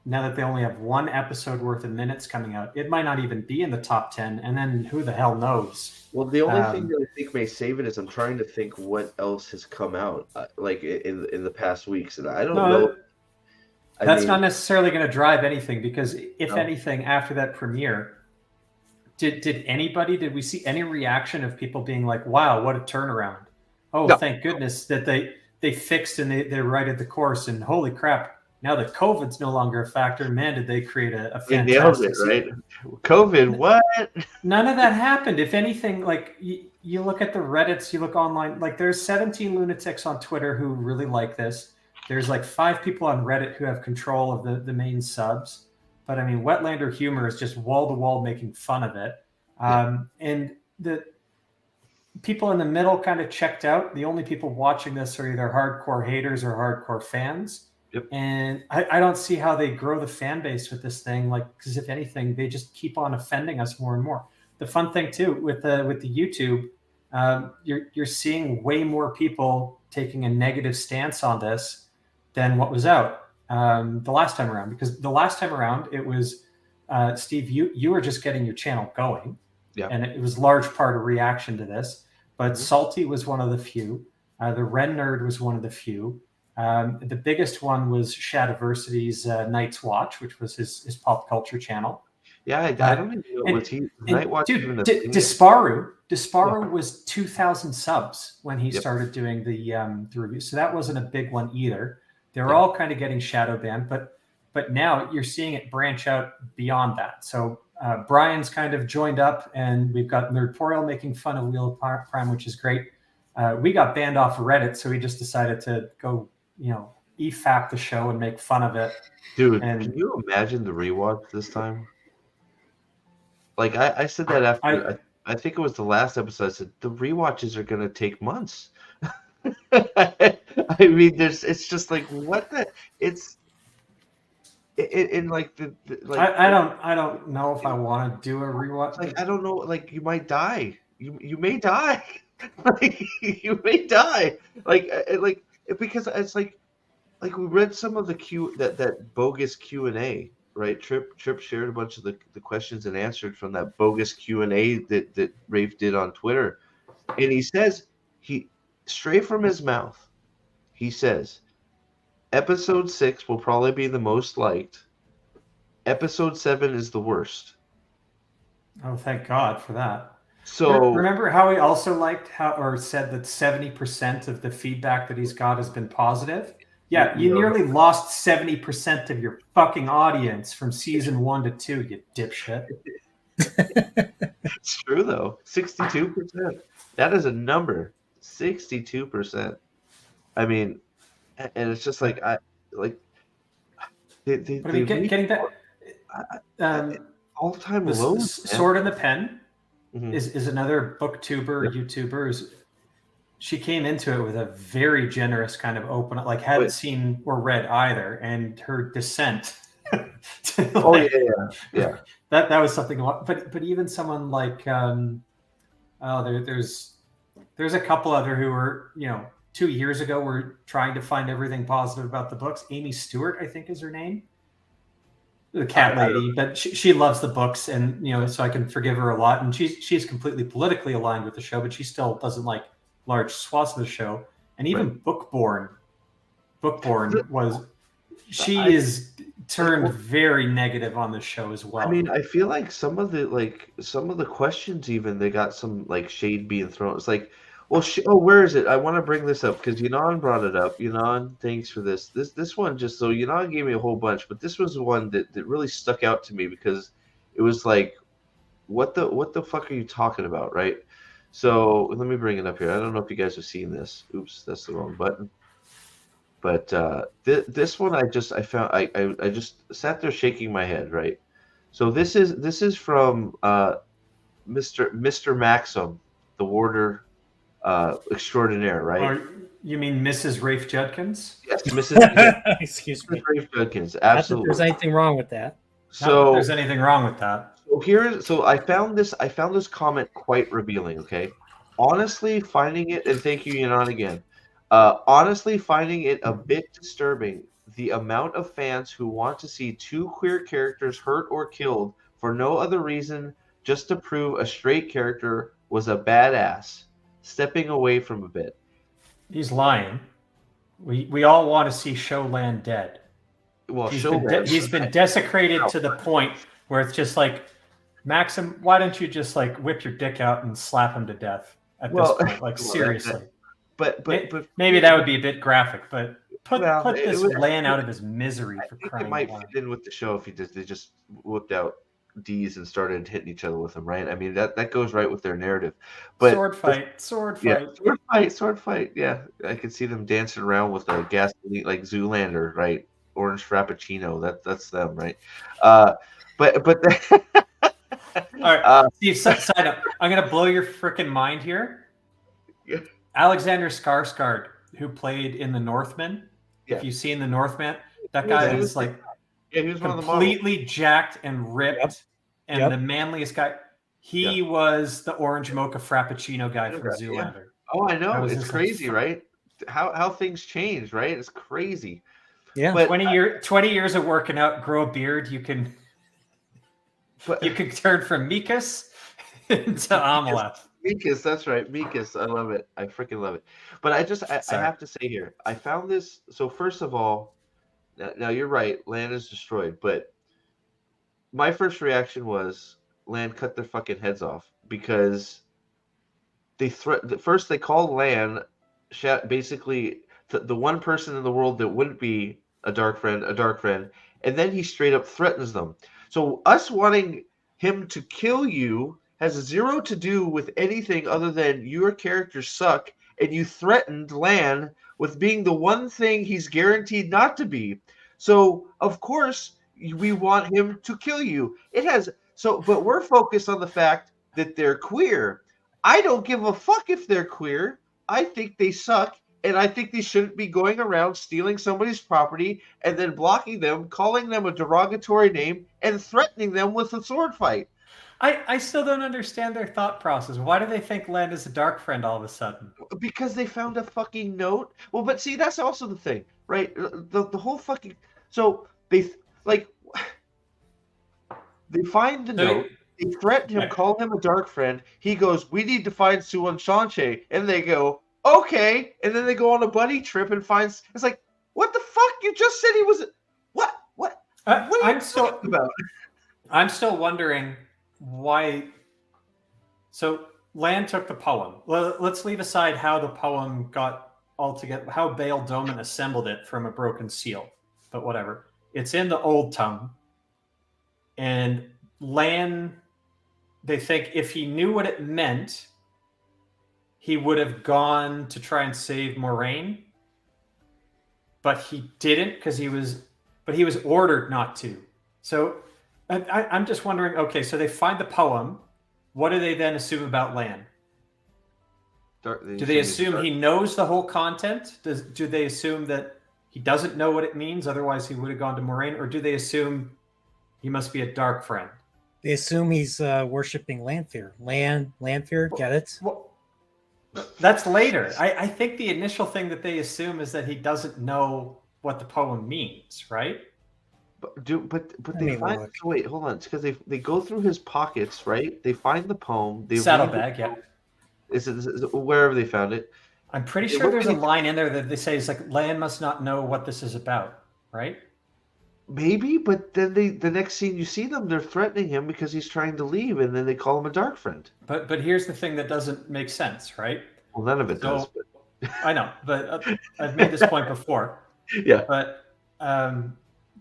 now that they only have one episode worth of minutes coming out, it might not even be in the top 10, and then who the hell knows? Well, the only thing that I think may save it is I'm trying to think what else has come out like in the past weeks, and I don't know. That's not necessarily going to drive anything, because if anything, after that premiere, did we see any reaction of people being like, "Wow, what a turnaround! Oh, thank goodness that they fixed and they righted the course, and holy crap, now that COVID's no longer a factor, man, did they create a fantastic right? COVID, what? None of that happened. If anything, like you look at the Reddits, you look online, like there's 17 lunatics on Twitter who really like this. There's like 5 people on Reddit who have control of the main subs. But I mean, Wetlander Humor is just wall-to-wall making fun of it. And the people in the middle kind of checked out. The only people watching this are either hardcore haters or hardcore fans. Yep. And I don't see how they grow the fan base with this thing. Like, because if anything, they just keep on offending us more and more. The fun thing too with the YouTube, you're seeing way more people taking a negative stance on this than what was out the last time around. Because the last time around, it was Steve, you were just getting your channel going, and it was large part of reaction to this. But Salty was one of the few. The Ren Nerd was one of the few. The biggest one was Shadiversity's Night's Watch, which was his pop culture channel. Yeah, I don't even know. Was he Night Watch? Dude, Disparu was 2,000 subs when he started doing the review. So that wasn't a big one either. They're all kind of getting shadow banned, but now you're seeing it branch out beyond that. So Brian's kind of joined up, and we've got Nerdtorial making fun of Wheel of Prime, which is great. We got banned off of Reddit, so we just decided to go, EFAP the show and make fun of it. Dude, can you imagine the rewatch this time? Like I said that after I think it was the last episode. I said the rewatches are going to take months. I mean, it's just like what the in like the like. I don't know if I want to do a rewatch. Like I don't know. Like you might die. You may die. Like you may die. Like because it's like we read some of the that bogus Q&A, right? Trip shared a bunch of the questions and answered from that bogus Q&A that Rafe did on Twitter, and he says straight from his mouth, he says, episode 6 will probably be the most liked. Episode 7 is the worst. Oh, thank God for that. So remember how he also said that 70% of the feedback that he's got has been positive? Yeah, you nearly lost 70% of your fucking audience from season 1 to 2, you dipshit. It's true though. 62%. That is a number. 62%. I mean, and it's just like getting that all-time lows. Sword in the Pen is another booktuber, YouTuber. She came into it with a very generous kind of open, like hadn't seen or read either, and her descent. Yeah. That was something. But even someone like there's a couple other who were 2 years ago were trying to find everything positive about the books. Amy Stewart, I think, is her name. The cat lady, but she loves the books, and so I can forgive her a lot. And she's completely politically aligned with the show, but she still doesn't like large swaths of the show. And even Bookborn was is turned very negative on the show as well. I mean, I feel like some of the questions, even they got some like shade being thrown. It's like, well, where is it? I want to bring this up because Yanon brought it up. Yanon, thanks for this. This one just so Yanon gave me a whole bunch, but this was the one that really stuck out to me because it was like, what the fuck are you talking about, right? So let me bring it up here. I don't know if you guys have seen this. Oops, that's the wrong button. But this one, I just sat there shaking my head, right? So this is from Mr. Maxim, the warder extraordinaire, right? Or you mean Mrs. Rafe Judkins? Yes, Mrs. Excuse me. Rafe Judkins, Not that absolutely. there's anything wrong with that. Not that So there's anything wrong with that. so I found this comment quite revealing. Okay, honestly, finding it, and thank you, Yanon, again. Honestly, finding it a bit disturbing the amount of fans who want to see two queer characters hurt or killed for no other reason, just to prove a straight character was a badass. Stepping away from a bit. He's lying. We all want to see Showland dead. Well, He's been desecrated to the point where it's just like, Maxim, why don't you just like whip your dick out and slap him to death at this point? Like seriously. But maybe that would be a bit graphic, but put Well, this it would- Lan out of his misery for I think crying it might out loud. fit in with the show if they just whipped out D's and started hitting each other with them, right? I mean that goes right with their narrative. But Sword fight. Yeah, sword fight. Yeah, I could see them dancing around with a gasoline like Zoolander, right? Orange Frappuccino. That's them, right? But All right, Steve. Side up. I'm gonna blow your freaking mind here. Yeah. Alexander Skarsgård, who played in The Northman. Yeah. If you've seen The Northman, that guy is like he was one of the completely jacked and ripped, and Yep. the manliest guy. He was the orange mocha frappuccino guy from Zoolander. Oh, I know. was It's just crazy, like, right? How things change, right? It's crazy. Yeah. But 20 years of working out, grow a beard, you can turn from Mikas into Amaleth. Mikas, that's right. Mikas. I love it. I freaking love it. But I have to say here, I found this. So first of all, now you're right. Land is destroyed. But my first reaction was Land cut their fucking heads off because first they called Land basically the one person in the world that wouldn't be a dark friend, and then he straight up threatens them. So us wanting him to kill you has zero to do with anything other than your characters suck, and you threatened Lan with being the one thing he's guaranteed not to be. So of course we want him to kill you. But we're focused on the fact that they're queer. I don't give a fuck if they're queer. I think they suck, and I think they shouldn't be going around stealing somebody's property and then blocking them, calling them a derogatory name, and threatening them with a sword fight. I still don't understand their thought process. Why do they think Land is a dark friend all of a sudden? Because they found a fucking note. Well, but see, that's also the thing, right? The whole fucking... So they find the note. They threaten him, call him a dark friend. He goes, we need to find Suwon Shanche. And they go, okay. And then they go on a buddy trip and finds... It's like, what the fuck? You just said he was... What? What are you talking about? I'm still wondering why... So Land took the poem. Let's leave aside how the poem got all together, how Baal Doman assembled it from a broken seal. But whatever. It's in the old tongue. And Lan, they think if he knew what it meant, he would have gone to try and save Moraine. But he didn't because he was ordered not to. So I'm just wondering, okay, so they find the poem. What do they then assume about Lan? Do they assume he knows the whole content? Do they assume that he doesn't know what it means, otherwise he would have gone to Moraine? Or do they assume he must be a dark friend? They assume he's worshipping Lanfear. Lanfear, get it? Well, that's later. I think the initial thing that they assume is that he doesn't know what the poem means, right? But they find... So wait, hold on. It's because they go through his pockets, right? They find the poem. Saddlebag, yeah. Is it wherever they found it? I'm pretty sure there's a line in there that they say is like, Lan must not know what this is about, right? Maybe, but then the next scene you see them, they're threatening him because he's trying to leave, and then they call him a dark friend. But here's the thing that doesn't make sense, right? Well, none of it does. But... I know, but I've made this point before. Yeah. But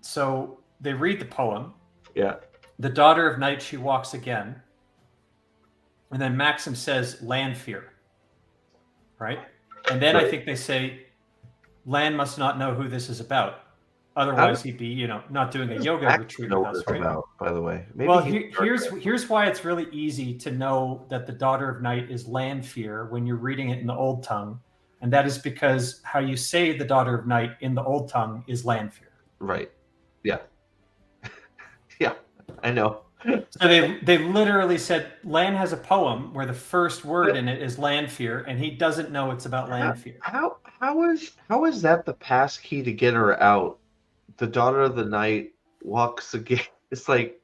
so they read the poem. Yeah. The daughter of night, she walks again. And then Maxim says, Lanfear. Right? And then I think they say, Lan must not know who this is about. Otherwise, he'd be, not doing a yoga retreat with us, right? About, by the way. Maybe well, here's why it's really easy to know that the Daughter of Night is Lanfear when you're reading it in the Old Tongue, and that is because how you say the Daughter of Night in the Old Tongue is Lanfear. Right. Yeah. Yeah, I know. So they literally said Lan has a poem where the first word in it is Lanfear, and he doesn't know it's about Lanfear. How is that the pass key to get her out? The Daughter of the Night walks again. It's like,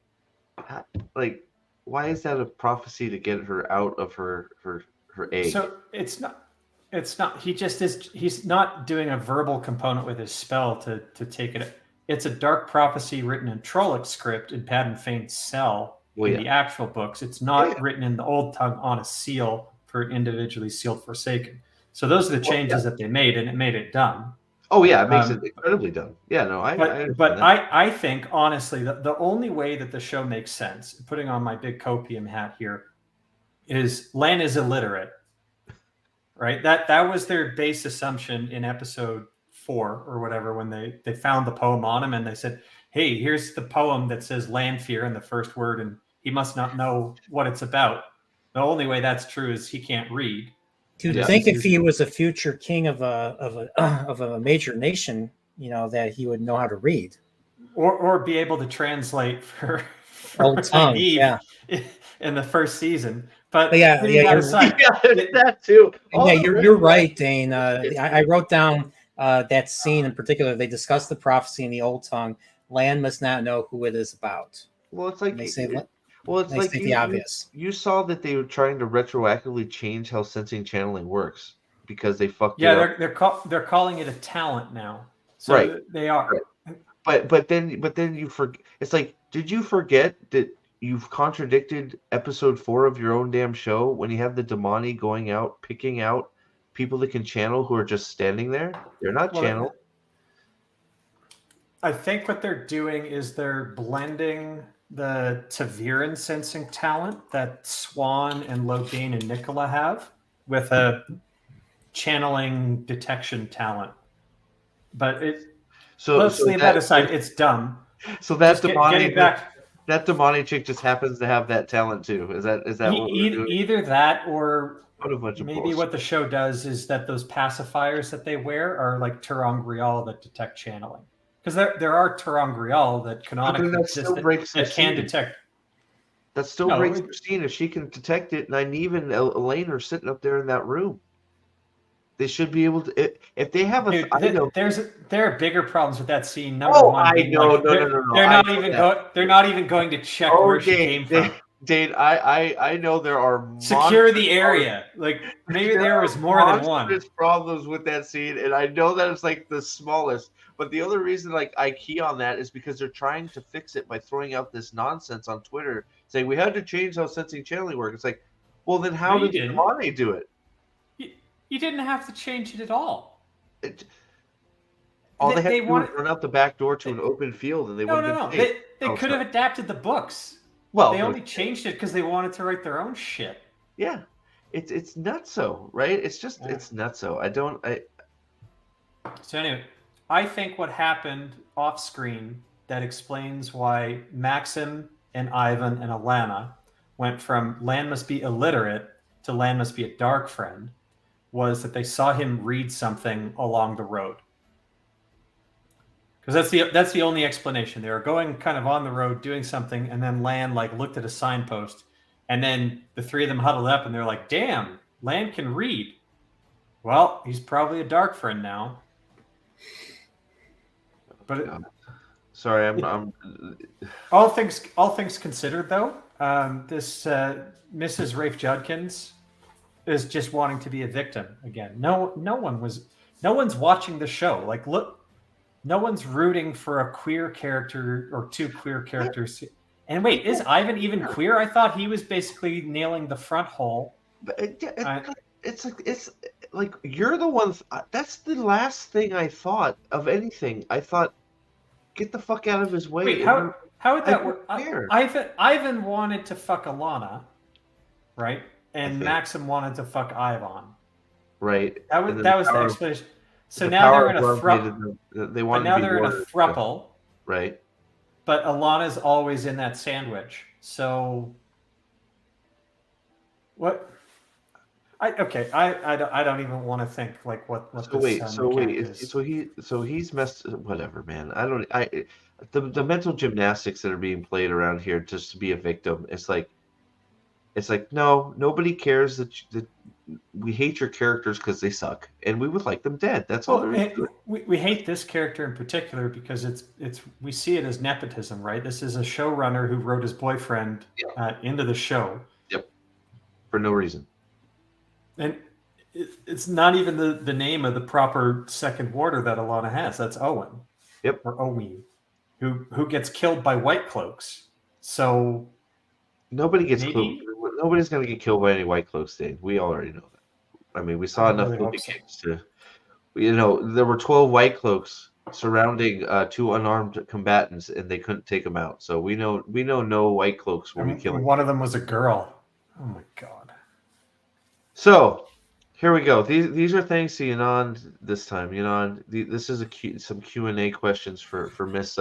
why is that a prophecy to get her out of her egg? So it's not. He just is. He's not doing a verbal component with his spell to take it. It's a dark prophecy written in Trolloc script in Pad and Fane's cell in the actual books. It's not written in the Old Tongue on a seal for an individually sealed Forsaken. So those are the changes that they made, and it made it dumb. Oh yeah, it makes it incredibly dumb. Yeah, no, I think honestly the only way that the show makes sense, putting on my big copium hat here, is Lan is illiterate, right? That was their base assumption in episode 4 or whatever when they found the poem on him and they said, "Hey, here's the poem that says Lanfear in the first word, and he must not know what it's about." The only way that's true is he can't read. You'd think if he was a future king of a major nation, that he would know how to read, or be able to translate for Old Tongue, in the first season. But that too. Oh, you're right, Dane. I wrote down that scene in particular. They discussed the prophecy in the Old Tongue. Lan must not know who it is about. Well, it's like it's like the obvious. You saw that they were trying to retroactively change how sensing channeling works because they fucked it up. They're calling it a talent now. So they are. Right. But then you forget. It's like, did you forget that you've contradicted episode 4 of your own damn show when you have the Damani going out picking out people that can channel who are just standing there? They're not channeled. I think what they're doing is they're blending the Taviran sensing talent that Swan and Loghain and Nicola have with a channeling detection talent. But let's leave that aside. It's dumb. So that Damani chick just happens to have that talent too. Is that what we're doing? Either that or maybe bullshit. what the show does is that those pacifiers that they wear are like ter'angreal that detect channeling. Because there are ter'angreal that canonically exist that can detect. That still breaks the scene if she can detect it. And Nynaeve and Elaine are sitting up there in that room. They should be able to. If they have there are bigger problems with that scene. Number one, I know. No. They're not even going to check where she came from. Dane, I know there are secure the area. Like maybe there was more than one. There's problems with that scene, and I know that it's like the smallest. But the other reason, I key on that is because they're trying to fix it by throwing out this nonsense on Twitter, saying we had to change how sensing channeling works. It's like, well, then how did Damani do it? You didn't have to change it at all. They had to do was run out the back door to an open field, and they no. They could have adapted the books. Well, they only changed it because they wanted to write their own shit. Yeah, it's nutso, right? It's just it's nutso. So anyway, I think what happened off screen that explains why Maxim and Ivan and Alana went from Lan must be illiterate to Lan must be a dark friend was that they saw him read something along the road. Because that's the only explanation. They were going kind of on the road doing something, and then Lan looked at a signpost, and then the three of them huddled up, and they're like, "Damn, Lan can read. Well, he's probably a dark friend now." But sorry, I'm all things considered, though, this Mrs. Rafe Judkins is just wanting to be a victim again. No one's watching the show. Look. No one's rooting for a queer character or two queer characters. And wait, is Ivan even queer? I thought he was basically nailing the front hole. It's like you're the one. That's the last thing I thought of anything. I thought, get the fuck out of his way. Wait, how would that work? Ivan wanted to fuck Alana, right? And Maxim wanted to fuck Ivan. Right. That was the explanation. So the now power they're in a of love made thruple. they But wanted now to be they're in a more, thruple. right? But Alana's always in that sandwich. So what? I don't even want to think like what So this mechanic is. so he's messed whatever, man. I don't I the mental gymnastics that are being played around here just to be a victim. It's like no, nobody cares that we hate your characters because they suck, and we would like them dead. That's all Well, there is to it. we hate this character in particular because it's we see it as nepotism, right? This is a showrunner who wrote his boyfriend into the show. Yep, for no reason. And it's not even the name of the proper second warder that Alana has. That's Owen. Yep. Or Owen, who gets killed by White Cloaks. So Nobody gets maybe? Nobody's gonna get killed by any White Cloaks thing. We already know that. I mean, we saw enough really movie hope so. games to, there were 12 White Cloaks surrounding 2 unarmed combatants, and they couldn't take them out. So we know no White Cloaks will be killing. One of them was a girl. Oh my god. So here we go. These are thanks to Yanon this time. Yanon, this is some Q&A questions for Miss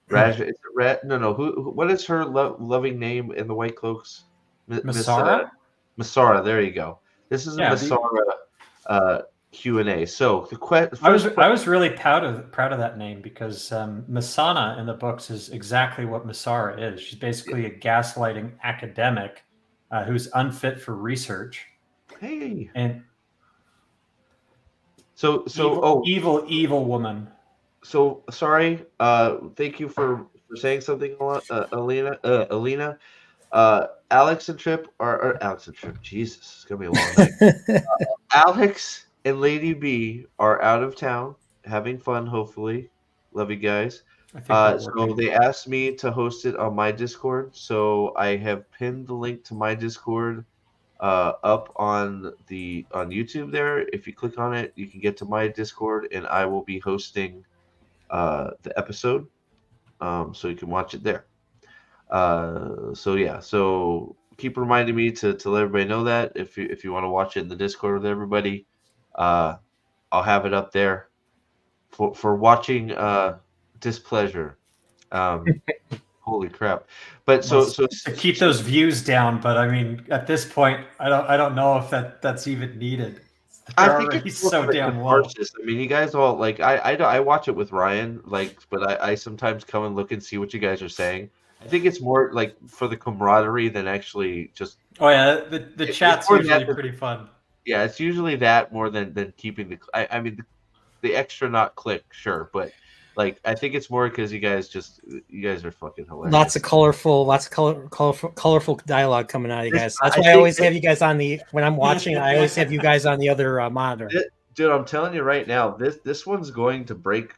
Raj. Is it no. What is her loving name in the White Cloaks? Masara? Masara. There you go. This is a Masara Q&A. So the I was really proud of that name because Masana in the books is exactly what Masara is. She's basically a gaslighting academic who's unfit for research. Hey. And so evil woman. So sorry. Thank you for saying something, Alina. Alex and Trip Alex and Trip. Jesus, it's gonna be a long night. Alex and Lady B are out of town having fun. Hopefully, love you guys. So they asked me to host it on my Discord. So I have pinned the link to my Discord up on YouTube there. If you click on it, you can get to my Discord, and I will be hosting the episode, so you can watch it there. So keep reminding me to let everybody know that if you want to watch it in the Discord with everybody, I'll have it up there for watching displeasure. Holy crap! But so to keep those views down. But I mean, at this point, I don't know if that's even needed. I think it's so damn low. I mean, you guys all like I watch it with Ryan, but I sometimes come and look and see what you guys are saying. I think it's more like for the camaraderie than actually just. Oh yeah, the chat's usually pretty fun. Yeah, it's usually that more than keeping the. I mean, the extra not click, sure, but like I think it's more because you guys are fucking hilarious. Lots of colorful dialogue coming out of you guys. That's why I always have you guys on when I'm watching. I always have you guys on the other monitor. Dude, I'm telling you right now, this one's going to break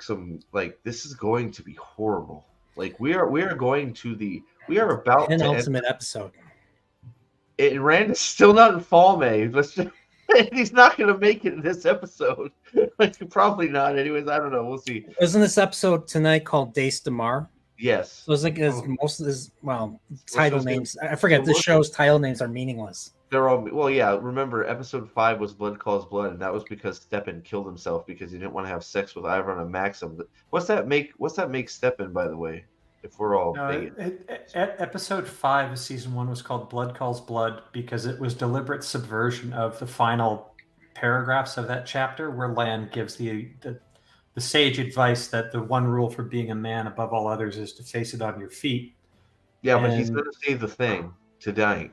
some. Like, this is going to be horrible. Like we are about an to ultimate episode. Rand is still not in Fall May. He's not going to make it in this episode. Like, probably not. Anyways, I don't know. We'll see. Isn't this episode tonight called Days de Mar? Yes. So it's like most of this. Well, title names. I forget. This show's title names are meaningless. They're all remember episode 5 was Blood Calls Blood, and that was because Stepan killed himself because he didn't want to have sex with Ivan and Maxim. What's that make Stepan, by the way? If we're all episode 5 of season 1 was called Blood Calls Blood because it was deliberate subversion of the final paragraphs of that chapter where Lan gives the sage advice that the one rule for being a man above all others is to face it on your feet. Yeah, but he's going to say the thing tonight.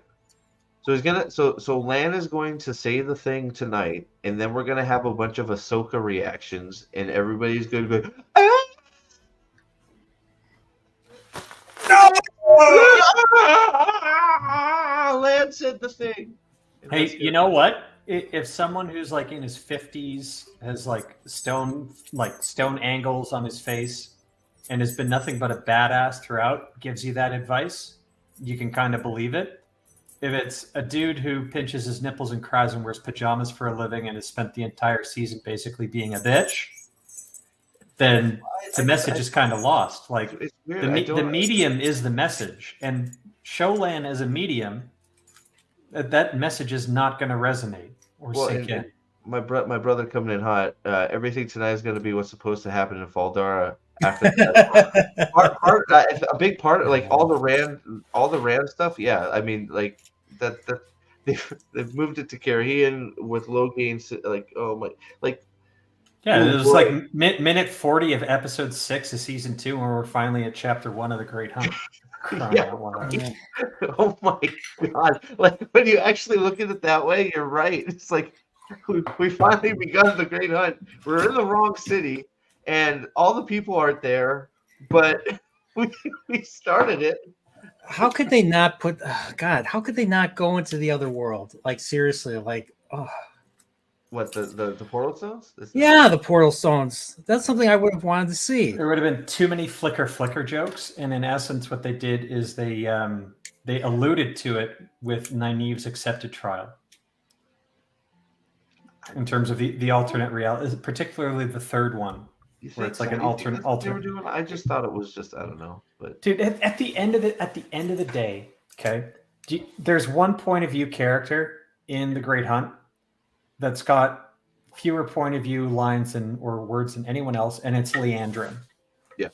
So he's gonna. So Lan is going to say the thing tonight, and then we're gonna have a bunch of Ahsoka reactions, and everybody's going to go. Ah! No! Lan said the thing. Hey, you know what? If someone who's like in his 50s has like stone angles on his face and has been nothing but a badass throughout gives you that advice, you can kind of believe it. If it's a dude who pinches his nipples and cries and wears pajamas for a living and has spent the entire season basically being a bitch, then the message is kind of lost. Like the medium is the message, and Showlan as a medium, that message is not going to resonate or sink in. my brother coming in hot. Everything tonight is going to be what's supposed to happen in Faldara after that. A big part, like all the Rand stuff. Yeah, I mean, like that they've moved it to Carrion with low gains. Like, oh my, like. Yeah, Ooh, it was like minute 40 of episode 6 of season 2, when we're finally at chapter 1 of the Great Hunt. Yeah. Oh my god! Like when you actually look at it that way, you're right. It's like we finally begun the Great Hunt. We're in the wrong city, and all the people aren't there, but we started it. How could they not put? Oh, God, how could they not go into the other world? Like seriously, like oh. What the portal stones? Yeah, the portal stones. That's something I would have wanted to see. There would have been too many flicker jokes, and in essence, what they did is they alluded to it with Nynaeve's accepted trial. In terms of the alternate reality, particularly the third one, where it's like an alternate. I just thought it was just, I don't know, but dude, at the end of the day, okay, there's one point of view character in the Great Hunt that's got fewer point of view lines or words than anyone else, and it's Leandrin. Yeah.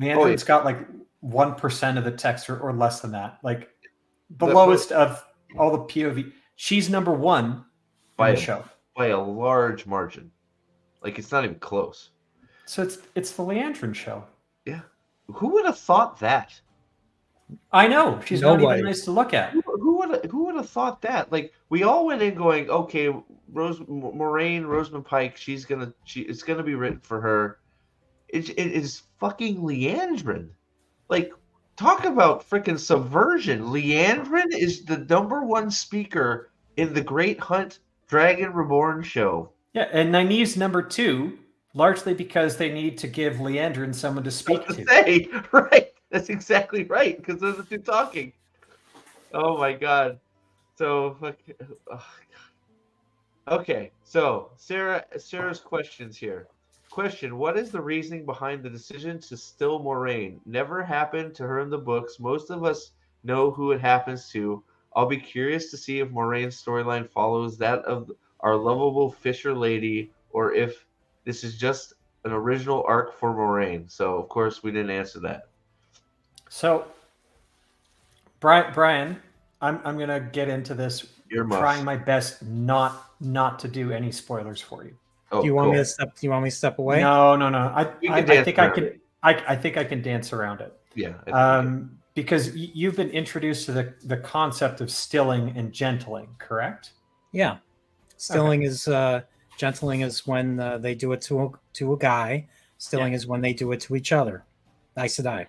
Leandrin's got like 1% of the text or less than that. Like the lowest of all the POV. She's number 1 in the show by a large margin. Like it's not even close. So it's the Leandrin show. Yeah. Who would have thought that? I know. She's not even nice to look at. Who would have thought that? Like we all went in going, okay, Rosamund Pike, it's gonna be written for her. It is fucking Leandrin. Like, talk about freaking subversion. Leandrin is the #1 speaker in the Great Hunt Dragon Reborn show. Yeah, and Nynaeve's number 2, largely because they need to give Leandrin someone to speak to. Say, right. That's exactly right, because they're the two talking. Oh my god. So okay, so Sarah's questions here. Question: what is the reasoning behind the decision to still Moraine? Never happened to her in the books. Most of us know who it happens to. I'll be curious to see if Moraine's storyline follows that of our lovable Fisher lady, or if this is just an original arc for Moraine. So of course we didn't answer that. So, Brian, I'm gonna get into this, trying my best not to do any spoilers for you. Oh, do you want me to step? Do you want me to step away? No. I think I can. I think I can dance around it. Yeah. Because you've been introduced to the concept of stilling and gentling, correct? Yeah, stilling is gentling is when they do it to a guy. Stilling is when they do it to each other. Aes Sedai.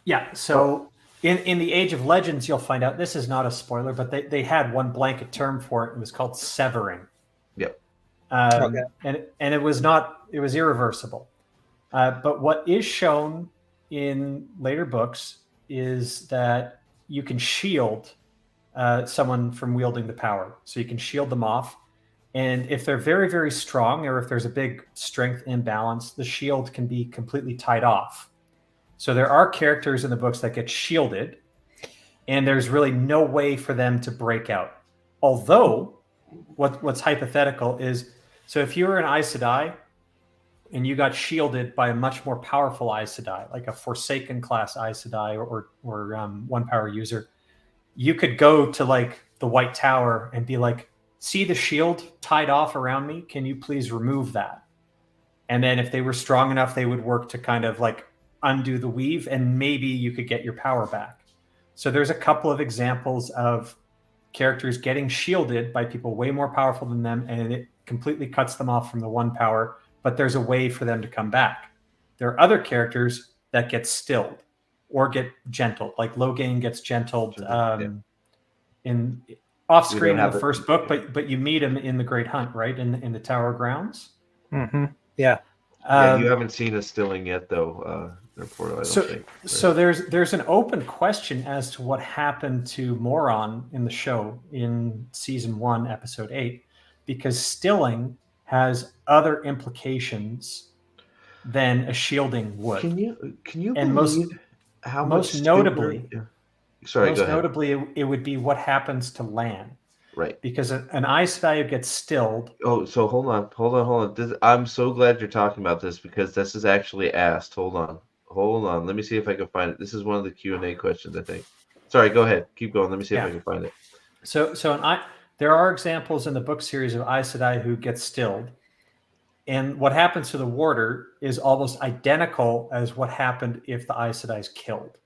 Yeah. So in the Age of Legends, you'll find out, this is not a spoiler, but they had one blanket term for it. It was called severing. Yep. And it was irreversible. But what is shown in later books is that you can shield someone from wielding the power. So you can shield them off. And if they're very, very strong, or if there's a big strength imbalance, the shield can be completely tied off. So there are characters in the books that get shielded, and there's really no way for them to break out. Although, what's hypothetical is, so if you were an Aes Sedai and you got shielded by a much more powerful Aes Sedai, like a Forsaken class Aes Sedai or one power user, you could go to like the White Tower and be like, see the shield tied off around me? Can you please remove that? And then if they were strong enough, they would work to kind of like undo the weave, and maybe you could get your power back. So there's a couple of examples of characters getting shielded by people way more powerful than them, and it completely cuts them off from the one power, but there's a way for them to come back. There are other characters that get stilled or get gentled, like Logain gets gentled in off screen in the first book, but you meet him in the Great Hunt, right? In the Tower Grounds. Mm-hmm. Yeah. You haven't seen a stilling yet, though. Therefore, I don't think. Right? So there's an open question as to what happened to Moron in the show in season 1, episode 8, because stilling has other implications than a shielding would. Can you and believe most notably, it would be what happens to Lan. Right. Because an Aes Sedai who gets stilled. Oh, so hold on. I'm so glad you're talking about this because this is actually asked. Hold on. Let me see if I can find it. This is one of the Q&A questions, I think. Sorry, go ahead. Keep going. Let me see if I can find it. So there are examples in the book series of Aes Sedai who get stilled. And what happens to the warder is almost identical as what happened if the Aes Sedai is killed.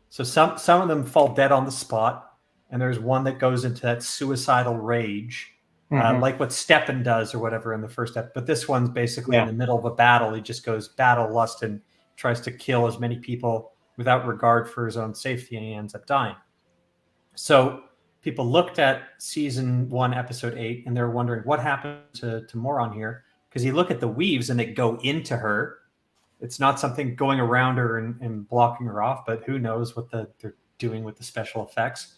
So some of them fall dead on the spot, and there's one that goes into that suicidal rage, like what Steppen does or whatever in the first step. But this one's basically in the middle of a battle. He just goes battle lust and tries to kill as many people without regard for his own safety, and he ends up dying. So people looked at season 1, episode 8, and they're wondering what happened to Moron here. Because you look at the weaves and they go into her. It's not something going around her and blocking her off, but who knows what they're doing with the special effects.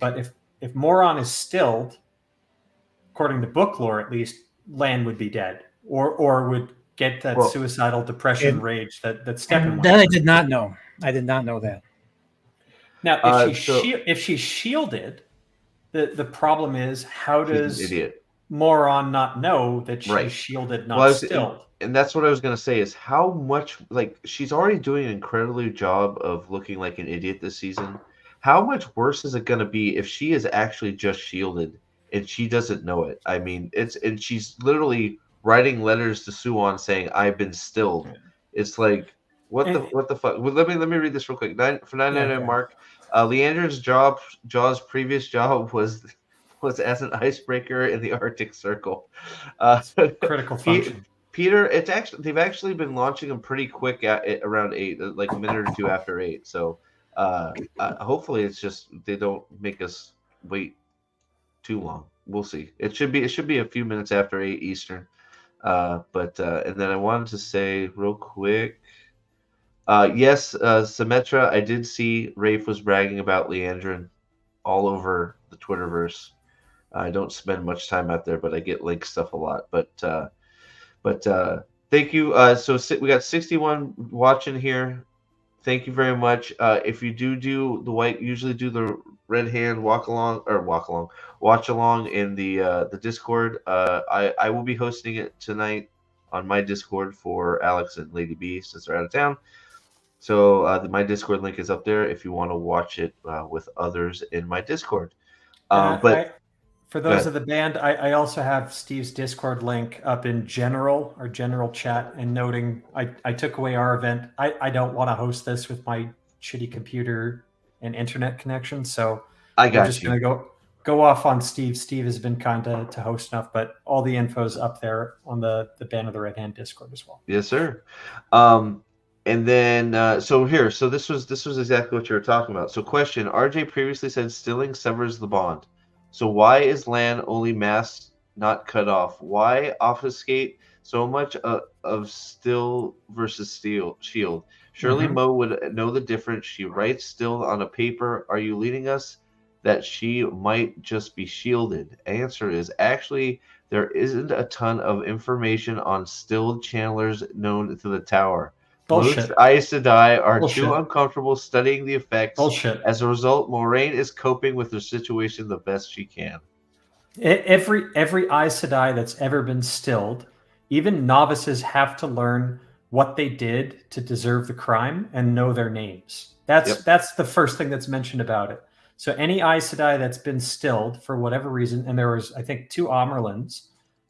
But if Moron is stilled, according to book lore at least, Lan would be dead or would get that suicidal depression rage that Steppen went. That I did not know. I did not know that. Now, if she's shielded, the problem is how does Moron not know that she's shielded, not stilled? And that's what I was going to say is how much, like, she's already doing an incredibly job of looking like an idiot this season. How much worse is it going to be if she is actually just shielded and she doesn't know it? I mean, and she's literally writing letters to Suwon saying, "I've been stilled." It's like, what the fuck? Well, let me read this real quick. For 999 Mark, Leander's Jaw's previous job was as an icebreaker in the Arctic Circle. Critical function. Peter, they've actually been launching them pretty quick at around 8, like a minute or two after 8. So hopefully it's just they don't make us wait too long. We'll see. It should be a few minutes after 8 Eastern. But and then I wanted to say real quick, yes, Symmetra, I did see Rafe was bragging about Leandrin all over the Twitterverse. I don't spend much time out there, but I get link stuff a lot. But thank you. So we got 61 watching here. Thank you very much. If you do the white, usually do the red hand watch along in the Discord. I will be hosting it tonight on my Discord for Alex and Lady B since they're out of town. So my Discord link is up there if you want to watch it with others in my Discord. For those of the band, I also have Steve's Discord link up in our general chat, and noting I took away our event. I don't want to host this with my shitty computer and internet connection, so I'm just going to go off on Steve. Steve has been kind to host enough, but all the info's up there on the Band of the Red Hand Discord as well. Yes, sir. And then so this was exactly what you were talking about. So question: RJ previously said stilling severs the bond. So why is Lan only masked, not cut off? Why obfuscate so much of still versus shield? Surely Mo would know the difference. She writes still on a paper. Are you leading us that she might just be shielded? Answer is actually there isn't a ton of information on stilled channelers known to the tower. Bullshit. Most Aes Sedai are too uncomfortable studying the effects. Bullshit. As a result, Moraine is coping with her situation the best she can. Every Aes Sedai that's ever been stilled, even novices have to learn what they did to deserve the crime and know their names. That's the first thing that's mentioned about it. So any Aes Sedai that's been stilled for whatever reason, and there was, I think, 2 Amerlins,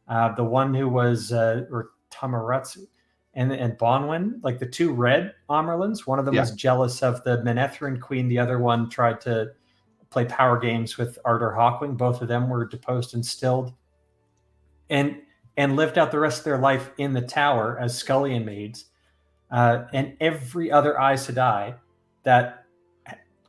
the one who was or Tamaratsu, and Bonwyn, like the 2 red Amerlins. One of them was jealous of the Manetheren queen. The other one tried to play power games with Ardor Hawkwing. Both of them were deposed and stilled, and lived out the rest of their life in the tower as scullion maids. And every other Aes Sedai that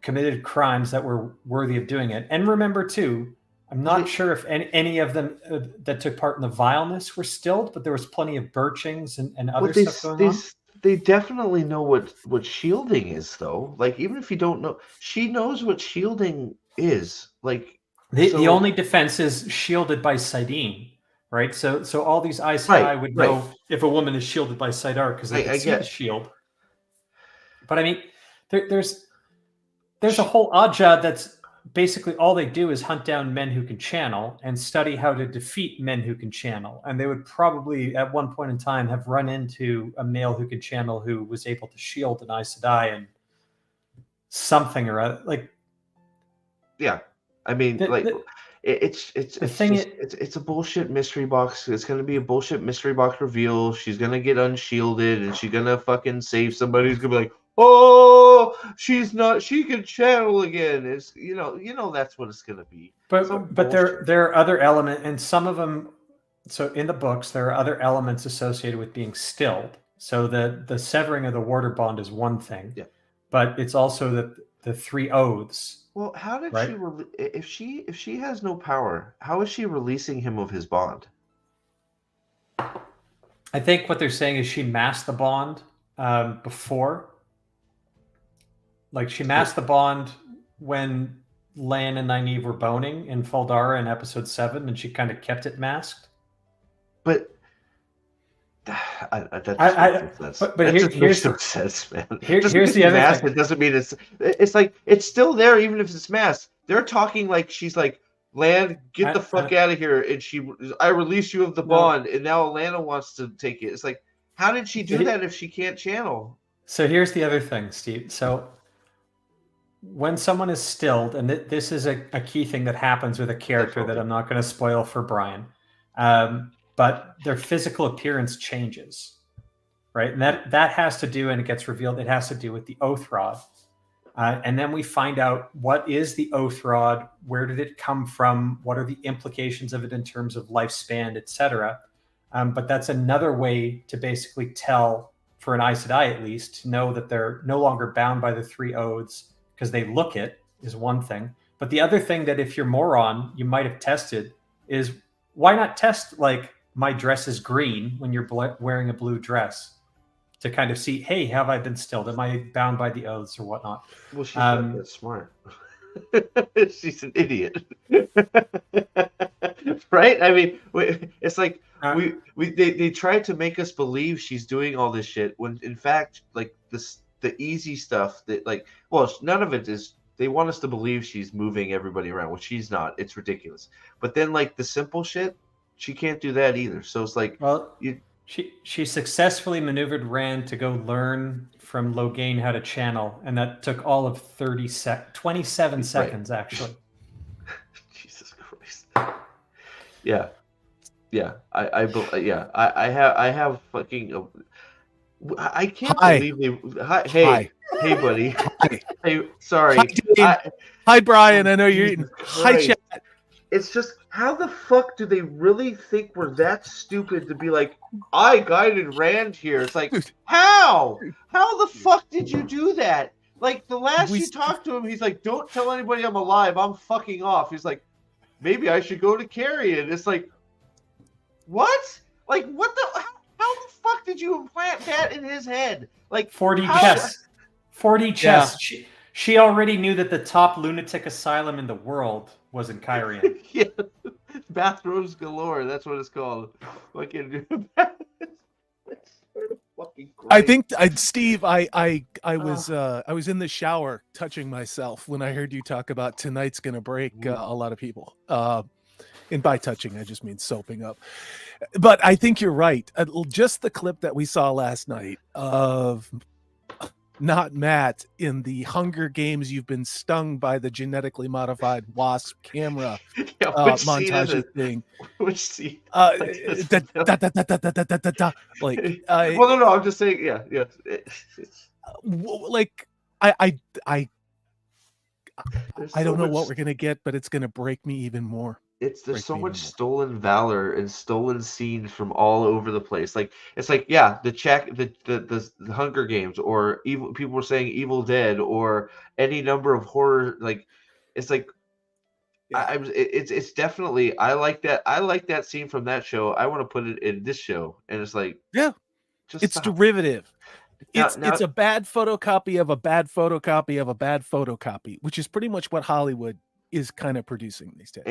committed crimes that were worthy of doing it. And remember, too, I'm not sure if any of them that took part in the vileness were stilled, but there was plenty of birchings and other stuff going on. They definitely know what shielding is, though. Like, even if you don't know, she knows what shielding is. Like, the only defense is shielded by Sidene, right? So all these Aes Sedai would know if a woman is shielded by Sidar because they can see the shield. But I mean, there's a whole Ajah that's basically all they do is hunt down men who can channel and study how to defeat men who can channel. And they would probably at one point in time have run into a male who could channel who was able to shield an Aes Sedai and something or other. Like, yeah, I mean, it's a bullshit mystery box. It's gonna be a bullshit mystery box reveal. She's gonna get unshielded and she's gonna fucking save somebody who's gonna be like, oh, she's not. She can channel again. It's you know that's what it's gonna be. But there are other elements, and some of them. So in the books, there are other elements associated with being stilled. So the severing of the water bond is one thing. Yeah. But it's also the 3 oaths. Well, how did she if she has no power, how is she releasing him of his bond? I think what they're saying is she masked the bond before. Like she masked the bond when Lan and Nynaeve were boning in Faldara in episode 7, and she kind of kept it masked. But that makes no sense, man. Here's the other thing. It doesn't mean it's like it's still there even if it's masked. They're talking like she's like, Lan, get the fuck out of here, and I release you of the bond, and now Alana wants to take it. It's like, how did she do that if she can't channel? So here's the other thing, Steve. So when someone is stilled, and this is a key thing that happens with a character that I'm not going to spoil for Brian, but their physical appearance changes, right? And that has to do, and it gets revealed, it has to do with the oath rod. And then we find out what is the oath rod, where did it come from, what are the implications of it in terms of lifespan, etc. But that's another way to basically tell, for an Aes Sedai at least, to know that they're no longer bound by the 3 oaths, because they look it, is one thing. But the other thing that if you're moron, you might have tested is, why not test like, my dress is green when you're wearing a blue dress, to kind of see, hey, have I been stilled? Am I bound by the oaths or whatnot? Well, she's not that smart. She's an idiot. Right? I mean, it's like they tried to make us believe she's doing all this shit when in fact, like the easy stuff that none of it is. They want us to believe she's moving everybody around, which she's not. It's ridiculous. But then like the simple shit, she can't do that either. So it's like, well, she successfully maneuvered Rand to go learn from Logain how to channel, and that took all of 27 seconds actually. Jesus Christ. Yeah. I have fucking. I can't believe they. Hi. Hey, buddy. Hi. Hey, sorry. Hi, Brian. I know you're eating. Hi, chat. It's just, how the fuck do they really think we're that stupid to be like, I guided Rand here? It's like, how? How the fuck did you do that? Like, the last you talked to him, he's like, don't tell anybody I'm alive. I'm fucking off. He's like, maybe I should go to Carrion. It's like, what? Like, what the? How the fuck did you implant that in his head? Like, 40 chess. 40 chess. Yeah. She already knew that the top lunatic asylum in the world was in Kyrian. Yeah, bathrobes galore. That's what it's called. Fucking. Fucking great. I think Steve, I was in the shower touching myself when I heard you talk about tonight's gonna break a lot of people. And by touching, I just mean soaping up. But I think you're right. Just the clip that we saw last night of not Matt in the Hunger Games, you've been stung by the genetically modified wasp camera montage thing. Which scene? Like, well, no, I'm just saying, yeah. Like, I don't know what we're gonna get, but it's gonna break me even more. There's so much stolen valor and stolen scenes from all over the place. Like, it's like, yeah, the Hunger Games, or evil people were saying Evil Dead, or any number of horror. Like, it's like, it's definitely, I like that scene from that show. I want to put it in this show, and it's like, yeah, it's derivative. It's a bad photocopy of a bad photocopy of a bad photocopy, which is pretty much what Hollywood is kind of producing these days.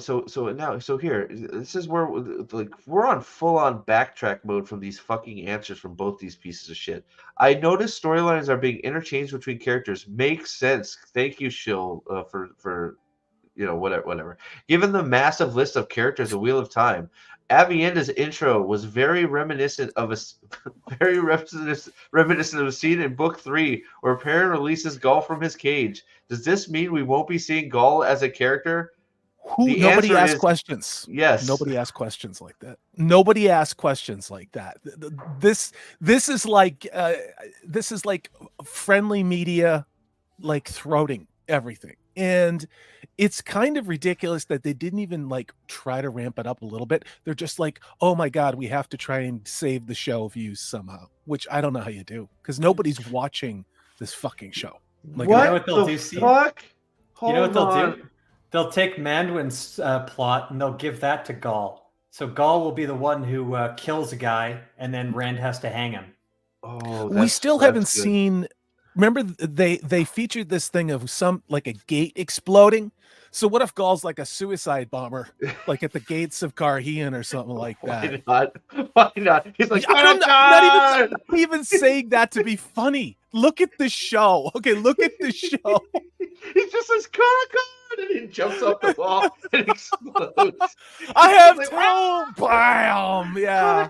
So here, this is where like we're on full on backtrack mode from these fucking answers from both these pieces of shit. I noticed storylines are being interchanged between characters. Makes sense. Thank you, Shill, for whatever. Given the massive list of characters of Wheel of Time, Avienda's intro was very reminiscent of a scene in Book 3 where Perrin releases Gaul from his cage. Does this mean we won't be seeing Gaul as a character? Nobody asked questions. Yes. Nobody asked questions like that. Nobody asked questions like that. This is like friendly media, like throating everything. And it's kind of ridiculous that they didn't even like try to ramp it up a little bit. They're just like, oh my God, we have to try and save the show views somehow, which I don't know how you do because nobody's watching this fucking show. Like, what you know what they'll the do, fuck? You know what they'll do? They'll take Manduin's plot and they'll give that to Gaul. So Gaul will be the one who kills a guy and then Rand has to hang him. Oh, we still haven't seen. Remember, they featured this thing of some like a gate exploding. So what if Gaul's like a suicide bomber, like at the gates of Carhean or something like that? Why not? He's like, I'm not even saying that to be funny. Look at the show. Okay, look at the show. He just says Karakon and he jumps off the wall and explodes. I have like, two. Bam! Yeah.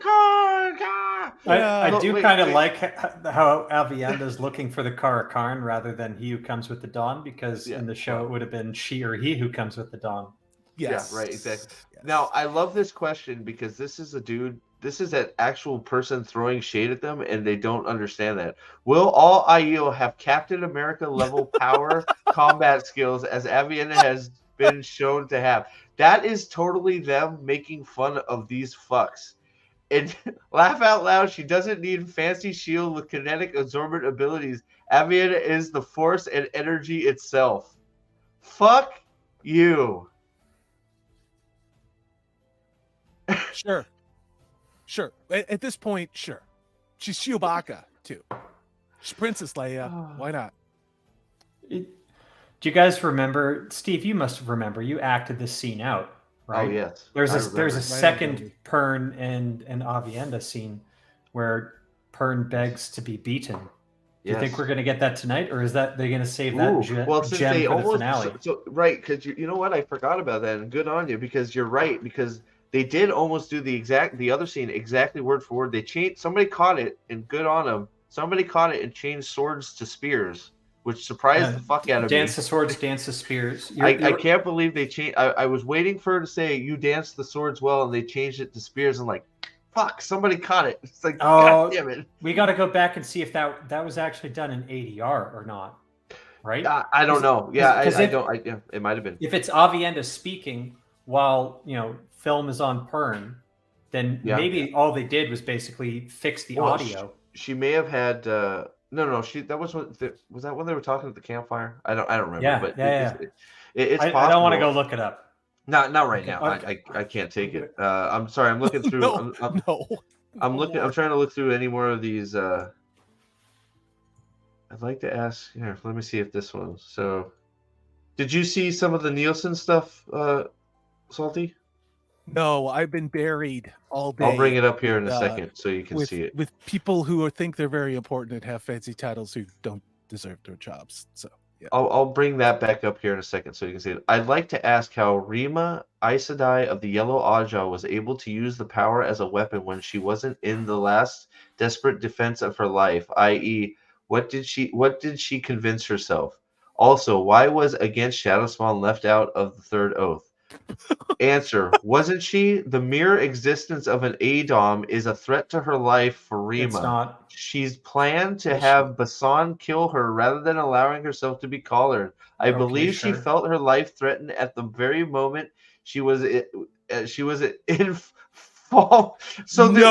I do kind of like how Avienda's looking for the Karakon rather than he who comes with the dawn, because in the show it would have been she or he who comes with the dawn. Yes. Yeah, right, exactly. Yes. Now, I love this question because this is an actual person throwing shade at them, and they don't understand that. Will all IEO have Captain America level power combat skills as Avienda has been shown to have? That is totally them making fun of these fucks. And laugh out loud, she doesn't need fancy shield with kinetic absorbent abilities. Avienda is the force and energy itself. Fuck you. Sure. At this point, sure. She's Chewbacca too. She's Princess Leia. Why not? Do you guys remember, Steve? You must remember. You acted this scene out, right? Oh yes. There's a second Pern and Avienda scene where Pern begs to be beaten. Do you think we're going to get that tonight, or is that they're going to save that gem for the finale? Right, because you know what? I forgot about that, and good on you, because you're right, because they did almost do the other scene exactly word for word. They changed. Somebody caught it, and good on them. Somebody caught it and changed swords to spears, which surprised the fuck out of me. Dance the swords, dance the spears. I can't believe they changed. I was waiting for her to say, "You dance the swords well," and they changed it to spears. And like, fuck, somebody caught it. It's like, God damn it. We got to go back and see if that was actually done in ADR or not. Right? I don't know. Yeah, it might have been. If it's Avienda speaking while film is on Pern, then maybe all they did was basically fix the audio. She may have had no. That was that when they were talking at the campfire? I don't remember. It's possible. I don't want to go look it up. Not right now. Okay. I can't take it. I'm sorry. I'm looking through. I'm trying to look through any more of these. I'd like to ask. Here, let me see if this one. So, did you see some of the Nielsen stuff, Salty? No, I've been buried all day. I'll bring it up here in a second so you can see it. With people who think they're very important and have fancy titles who don't deserve their jobs. So yeah. I'll bring that back up here in a second so you can see it. I'd like to ask how Rima Aes Sedai of the Yellow Aja was able to use the power as a weapon when she wasn't in the last desperate defense of her life, i.e., what did she convince herself? Also, why was Against Shadowspawn left out of the third oath? Answer: wasn't she? The mere existence of an ADOM is a threat to her life for Rima. It's not. She's planned to have Basan kill her rather than allowing herself to be collared. I believe she felt her life threatened at the very moment she was in fall. So the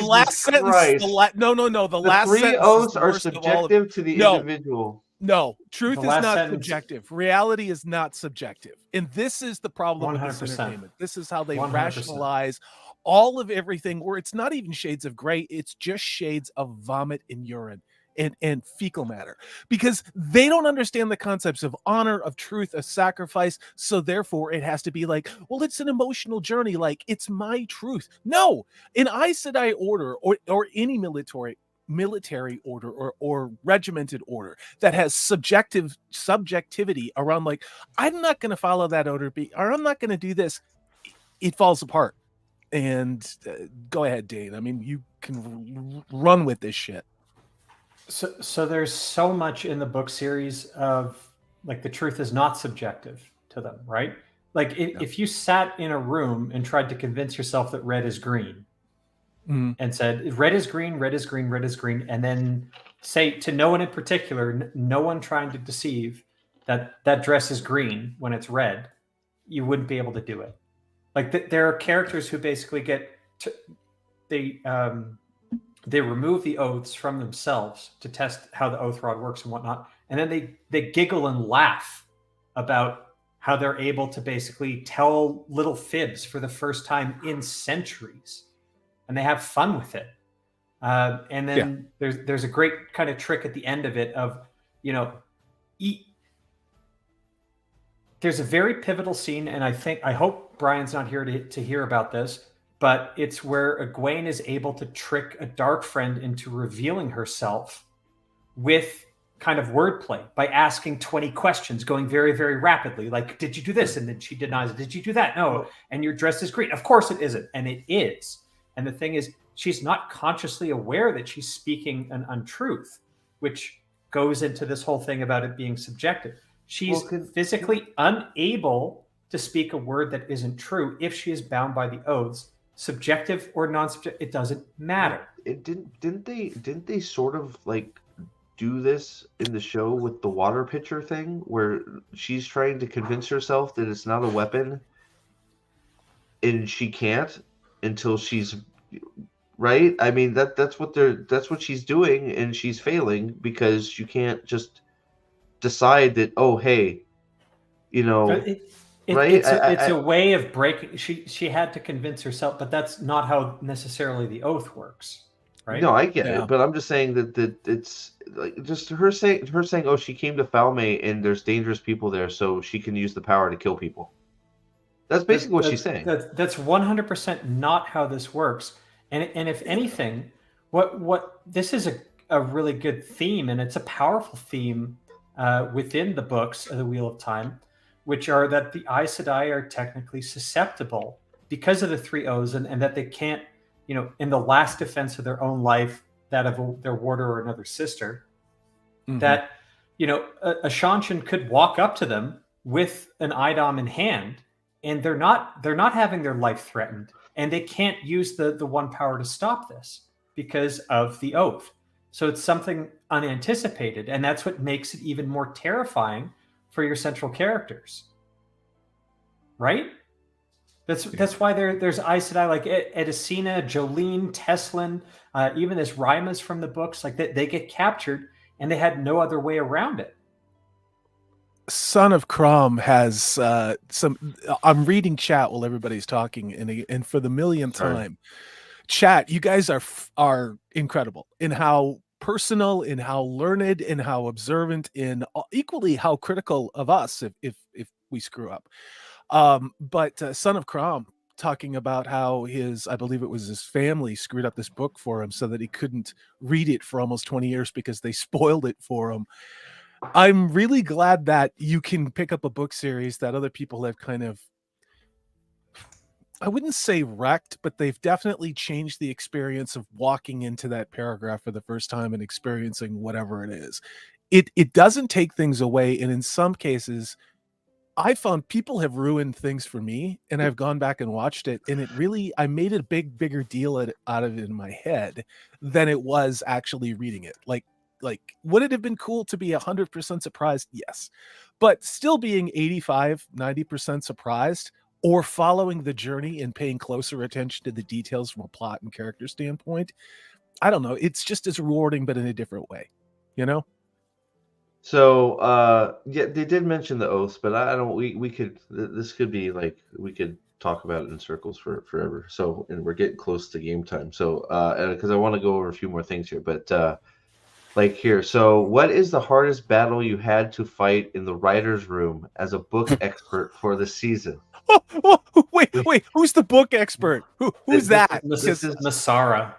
last sentence. The last three sentence oaths are subjective to the individual. No, truth is not subjective. Reality is not subjective. And this is the problem 100%. with this entertainment. This is how they 100%. rationalize all of everything, where it's not even shades of gray. It's just shades of vomit and urine. and fecal matter, because they don't understand the concepts of honor, of truth, of sacrifice. So therefore it has to be like, well, it's an emotional journey, like it's my truth. No, an Aes Sedai order or any military order or regimented order that has subjectivity around, like, I'm not going to follow that order, or I'm not going to do this, it falls apart. And go ahead, Dane. I mean, you can run with this shit. So there's so much in the book series of, like, the truth is not subjective to them, right? Like if you sat in a room and tried to convince yourself that red is green, and said red is green, red is green, red is green, and then say to no one in particular, no one trying to deceive, that dress is green when it's red, you wouldn't be able to do it. Like there are characters who basically they remove the oaths from themselves to test how the oath rod works and whatnot, and then they giggle and laugh about how they're able to basically tell little fibs for the first time in centuries, and they have fun with it. And then there's a great kind of trick at the end of it of, there's a very pivotal scene, and I hope Brian's not here to hear about this, but it's where Egwene is able to trick a dark friend into revealing herself with kind of wordplay by asking 20 questions, going very, very rapidly. Like, did you do this? And then she denies it. Did you do that? No. And your dress is green. Of course it isn't. And it is. And the thing is, she's not consciously aware that she's speaking an untruth, which goes into this whole thing about it being subjective. She's physically unable to speak a word that isn't true if she is bound by the oaths, subjective or non-subjective. It doesn't matter. Didn't they sort of like do this in the show with the water pitcher thing, where she's trying to convince herself that it's not a weapon, and she can't until she's right? I mean, that's what she's doing, and she's failing because you can't just decide that, oh, hey, right? It's a way of breaking. She had to convince herself, but that's not how necessarily the oath works, right? No, I get it, but I'm just saying that it's like just her saying, oh, she came to Falme and there's dangerous people there, so she can use the power to kill people. That's basically what she's saying. That's 100% not how this works. And if anything, what this is a really good theme, and it's a powerful theme within the books of the Wheel of Time, which are that the Aes Sedai are technically susceptible because of the three O's, and that they can't, in the last defense of their own life, that of their warder or another sister, that, a Shanshan could walk up to them with an Idom in hand, and they're not having their life threatened, and they can't use the one power to stop this because of the oath. So it's something unanticipated, and that's what makes it even more terrifying for your central characters, right? That's why there's Aes Sedai like Edicina, Jolene, Teslin, even this Rimas from the books, like they get captured, and they had no other way around it. Son of Crom has some. I'm reading chat while everybody's talking, and for the millionth time, chat, you guys are incredible in how personal, in how learned, in how observant, in equally how critical of us if we screw up. But Son of Crom talking about how I believe it was his family screwed up this book for him so that he couldn't read it for almost 20 years because they spoiled it for him. I'm really glad that you can pick up a book series that other people have kind of, I wouldn't say wrecked, but they've definitely changed the experience of walking into that paragraph for the first time and experiencing whatever it is. It doesn't take things away. And in some cases, I found people have ruined things for me, and I've gone back and watched it, and I made a bigger deal out of it in my head than it was actually reading it. Like, would it have been cool to be 100% surprised? Yes. But still being 85, 90% surprised, or following the journey and paying closer attention to the details from a plot and character standpoint, I don't know. It's just as rewarding, but in a different way, So, yeah, they did mention the oaths, but I don't, this could be like, we could talk about it in circles forever. So, and we're getting close to game time. So, because I want to go over a few more things here, but, Like here, so what is the hardest battle you had to fight in the writer's room as a book expert for the season? Wait, who's the book expert? Who's that? This is Masara.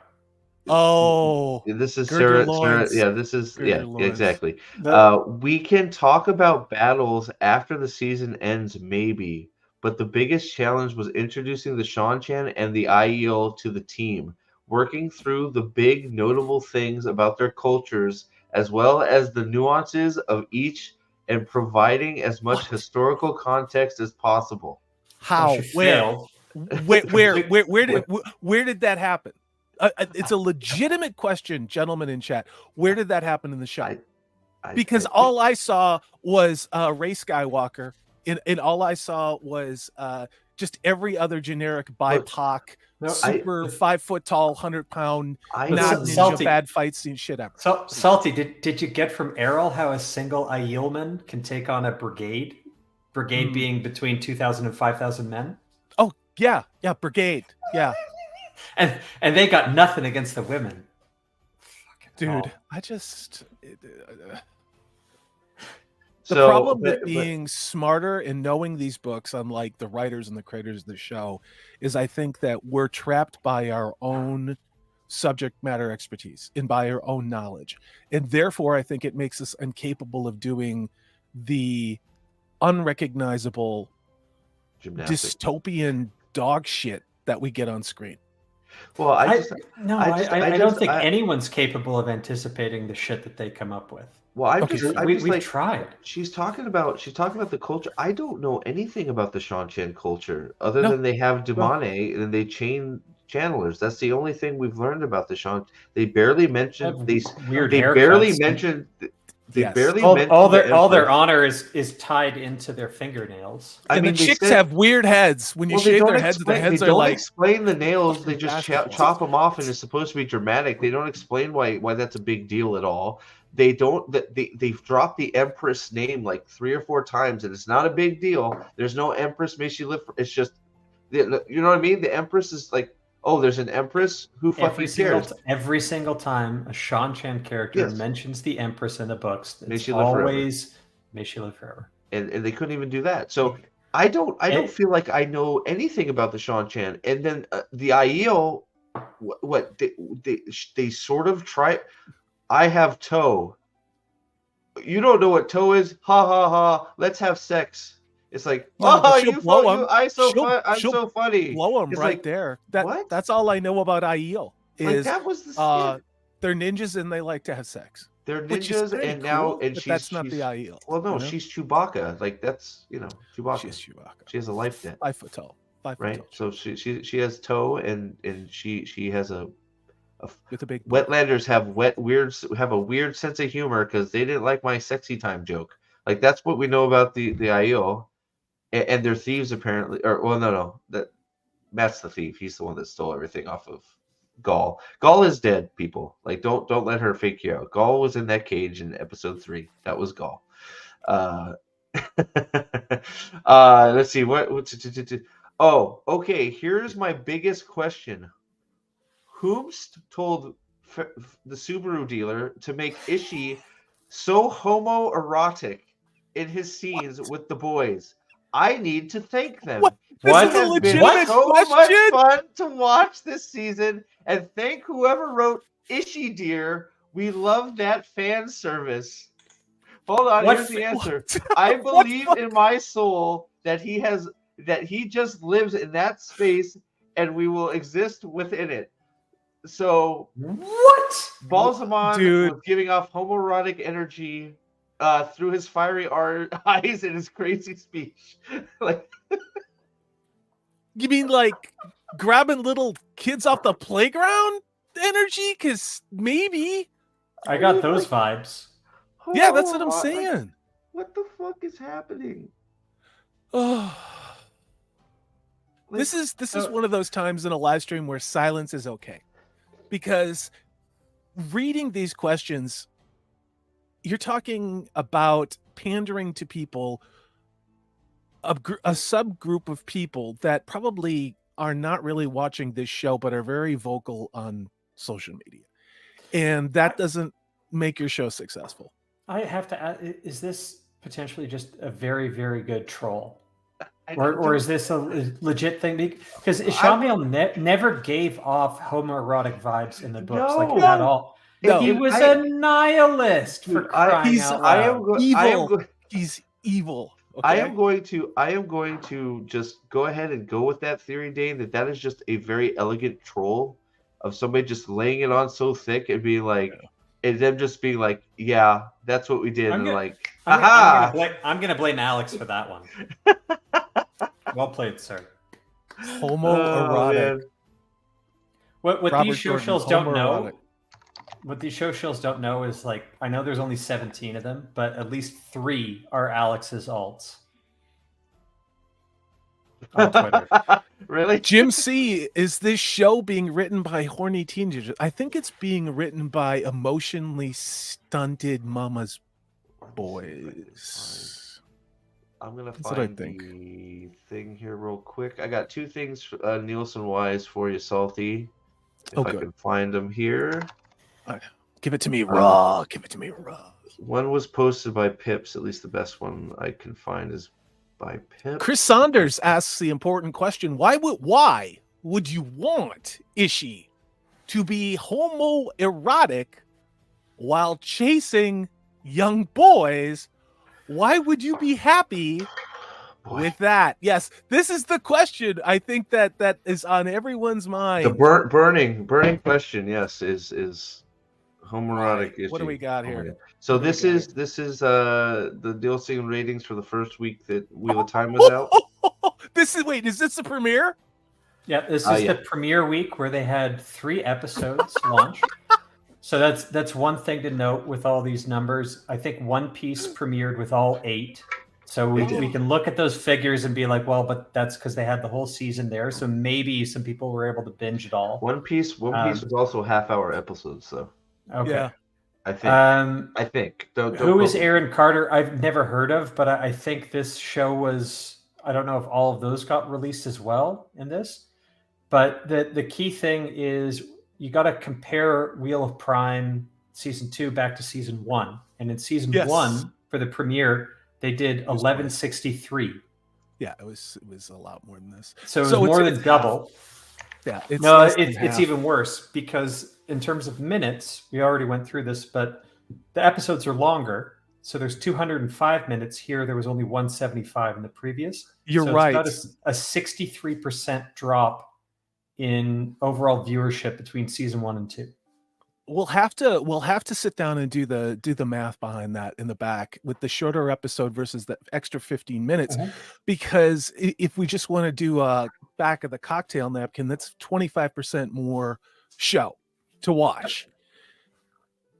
this is gird your Sarah. loins. Yeah, this is Gird your yeah, loins. exactly. The- We can talk about battles after the season ends, maybe, but the biggest challenge was introducing the Shanchan and the IEL to the team, working through the big notable things about their cultures as well as the nuances of each and providing as much historical context as possible. How? she Where? failed. Where did that happen? It's a legitimate question, gentlemen in chat. Where did that happen in the show? Because all I saw was Ray Skywalker, and all I saw was just every other generic BIPOC, super 5 foot tall, 100-pound, not ninja Salty. bad fight scene shit ever. So Salty, did you get from Errol how a single Aielman can take on a brigade? Brigade being between 2,000 and 5,000 men? Oh, yeah, brigade. Yeah. And they got nothing against the women. Dude, I just the problem with being smarter and knowing these books, unlike the writers and the creators of the show, is I think that we're trapped by our own subject matter expertise and by our own knowledge. And therefore, I think it makes us incapable of doing the unrecognizable dystopian dog shit that we get on screen. Well, I don't think anyone's capable of anticipating the shit that they come up with. Well, we've tried. She's talking about the culture. I don't know anything about the Shanchan culture other than they have Dumane and they chain channelers. That's the only thing we've learned about the Shan. They barely mentioned these weird. They barely mentioned. All their honor is tied into their fingernails. And the chicks have weird heads. When you shave their heads, the heads they are don't like explain the nails. They just chop them off, and it's supposed to be dramatic. They don't explain why that's a big deal at all. They don't. They've dropped the Empress name like 3 or 4 times, and it's not a big deal. There's no Empress. May she live. It's just, you know what I mean. The Empress is like, oh, there's an Empress. Who fucking cares? Every single time a Shanchan character mentions the Empress in the books, it's always may she live forever. And they couldn't even do that. So I don't feel like I know anything about the Shanchan. And then the Aiel, what they sort of try. I have toe. You don't know what toe is? Ha ha ha! Let's have sex. It's like, I'm so funny. Blow him it's right like, there. What? That's all I know about Aiel. Is that was the they're ninjas and they like to have sex. They're ninjas, and now that's not the Aiel. Well, no, she's Chewbacca. Like that's Chewbacca. She's Chewbacca. She has a life debt. 5 foot tall. 5 foot right. tall. So she has toe, and she has a with a big. Wetlanders have a weird sense of humor because they didn't like my sexy time joke. Like that's what we know about the Aiel, and they're thieves apparently. Or well, no, that Matt's the thief. He's the one that stole everything off of Gaul. Gaul is dead, people. Like don't let her fake you out. Gaul was in that cage in episode 3. That was Gaul. Let's see oh, okay. Here's my biggest question. Whomst told the Subaru dealer to make Ishii so homoerotic in his scenes with the boys? I need to thank them. This is a legitimate question. Much fun to watch this season, and thank whoever wrote Ishii dear. We love that fan service. Hold on, here's the answer. I believe in my soul that he just lives in that space, and we will exist within it. So what? Balsamon was giving off homoerotic energy through his fiery eyes and his crazy speech. Like, you mean like grabbing little kids off the playground energy? Because maybe I got those vibes. Yeah, that's what I'm saying. What the fuck is happening? Oh. This is one of those times in a live stream where silence is okay. Because reading these questions, you're talking about pandering to people, a subgroup of people that probably are not really watching this show, but are very vocal on social media. And that doesn't make your show successful. I have to ask, is this potentially just a very, very good troll? Or is this a legit thing? Because Shamil never gave off homoerotic vibes in the books, like at all. No, he was a nihilist for crying out loud. He's evil. Okay? I am going to just go ahead and go with that theory, Dane, that is just a very elegant troll of somebody just laying it on so thick and being like, and them just being like, yeah, that's what we did. I'm going to blame Alex for that one. Well played, sir. Homoerotic. What these show shills don't know. What these show shills don't know is, like, I know there's only 17 of them, but at least 3 are Alex's alts on Twitter. Really? Jim C, is this show being written by horny teenagers? I think it's being written by emotionally stunted mama's boys. I'm gonna find the thing here real quick. I got 2 things Nielsen wise for you, Salty. If I can find them here. Give it to me raw. Give it to me raw. One was posted by Pips. At least the best one I can find is by Pips. Chris Saunders asks the important question: Why would you want Ishii to be homoerotic while chasing young boys? Why would you be happy with that? Yes, this is the question. I think that is on everyone's mind. The burning question. Yes, is homoerotic issue. What do we got here? So this is the Nielsen ratings for the first week that Wheel of Time was out. Is this the premiere? Yeah, this is the premiere week where they had 3 episodes launched. So that's one thing to note with all these numbers. I think One Piece premiered with all 8. So we can look at those figures and be like, well, but that's because they had the whole season there. So maybe some people were able to binge it all. One Piece was also half-hour episodes, so. Okay. Yeah. I think. Who is Aaron Carter? I've never heard of, but I think this show was. I don't know if all of those got released as well in this. But the key thing is you got to compare Wheel of Prime season 2 back to season 1, and in season 1 for the premiere they did 1163. Yeah, it was a lot more than this. So it was more than double. Yeah, it's even worse because in terms of minutes, we already went through this, but the episodes are longer. So there's 205 minutes here. There was only 175 in the previous. You're right. It's about a 63% drop in overall viewership between season 1 and 2. We'll have to sit down and do the math behind that in the back with the shorter episode versus the extra 15 minutes, because if we just want to do a back of the cocktail napkin, that's 25% more show to watch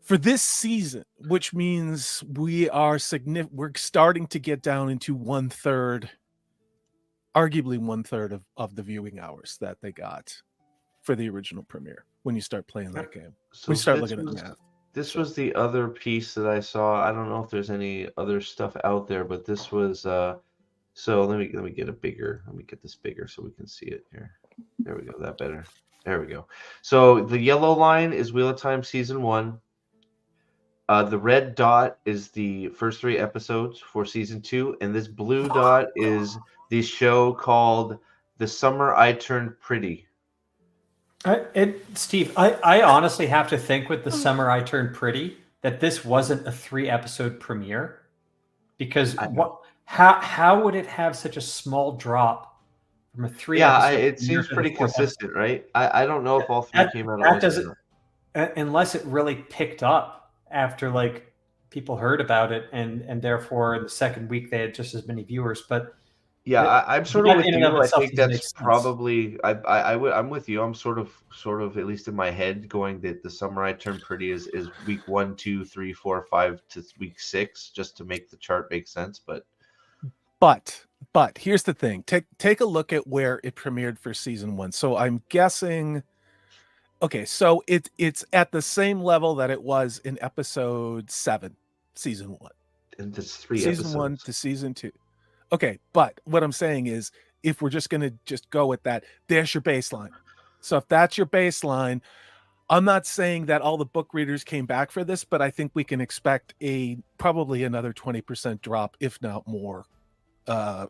for this season, which means we're starting to get down into arguably one third of the viewing hours that they got for the original premiere. When you start playing that game, so we start looking at the math. This was the other piece that I saw. I don't know if there's any other stuff out there, but this was so let me get it bigger. Let me get this bigger so we can see it here. There we go. That better. There we go. So the yellow line is Wheel of Time season 1. The red dot is the first 3 episodes for season 2, and this blue dot is the show called The Summer I Turned Pretty. Steve, I honestly have to think with The Summer I Turned Pretty that this wasn't a 3-episode premiere, because how would it have such a small drop from a 3 episode? It seems pretty consistent, right? I don't know if all 3 came out at once. Unless it really picked up after like people heard about it, and therefore in the second week they had just as many viewers. But I'm sort of with you. I think that's probably I'm with you. I'm sort of at least in my head going that The Summer I Turned Pretty is week 1, 2, 3, 4, 5 to week 6, just to make the chart make sense. But here's the thing. Take a look at where it premiered for season 1. So I'm guessing. Okay, so it's at the same level that it was in episode 7, season 1. And it's 3 season episodes. 1 to season 2. Okay, but what I'm saying is, if we're just going to just go with that, there's your baseline. So if that's your baseline, I'm not saying that all the book readers came back for this, but I think we can expect probably another 20% drop, if not more,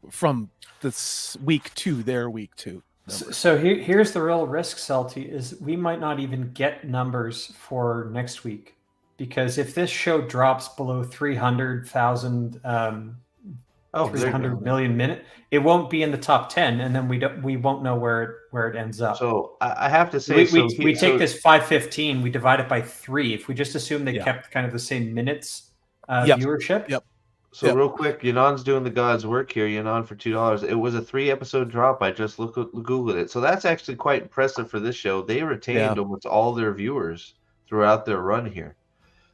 from this week 2, their week 2. So here's the real risk, Salty, is we might not even get numbers for next week, because if this show drops below 300,000, 300 million minute, it won't be in the top 10, and then we won't know where it ends up. So I have to say, we take this 515, we divide it by 3. If we just assume they kept kind of the same minutes viewership. Yep. So real quick, Yanan's doing the God's work here. Yanan for $2. It was a 3-episode drop. I just Googled it. So that's actually quite impressive for this show. They retained almost all their viewers throughout their run here.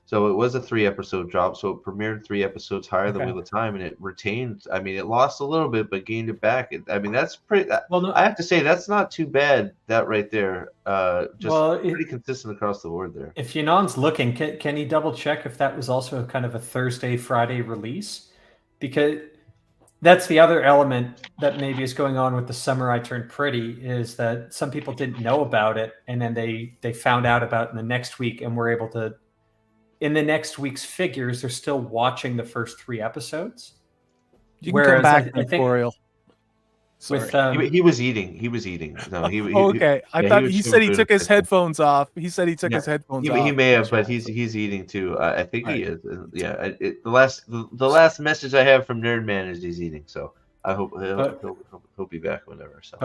So it was a 3-episode drop. So it premiered 3 episodes higher than Wheel of Time, and it retained. I mean, it lost a little bit, but gained it back. I mean, that's pretty. Well, no, I have to say that's not too bad. That right there, pretty consistent across the board there. If Yanan's looking, can he double check if that was also kind of a Thursday, Friday release? Because that's the other element that maybe is going on with The Summer I Turned Pretty, is that some people didn't know about it, and then they found out about it in the next week, and were able to. In the next week's figures, they're still watching the first 3 episodes. You can come back, Victorial. He was eating. He was eating. No, okay. I thought he said he took his headphones off. He said he took his headphones off. He may have, but he's eating too. I think he is. Yeah. The last message I have from Nerd Man is he's eating. So I hope he'll be back whenever. So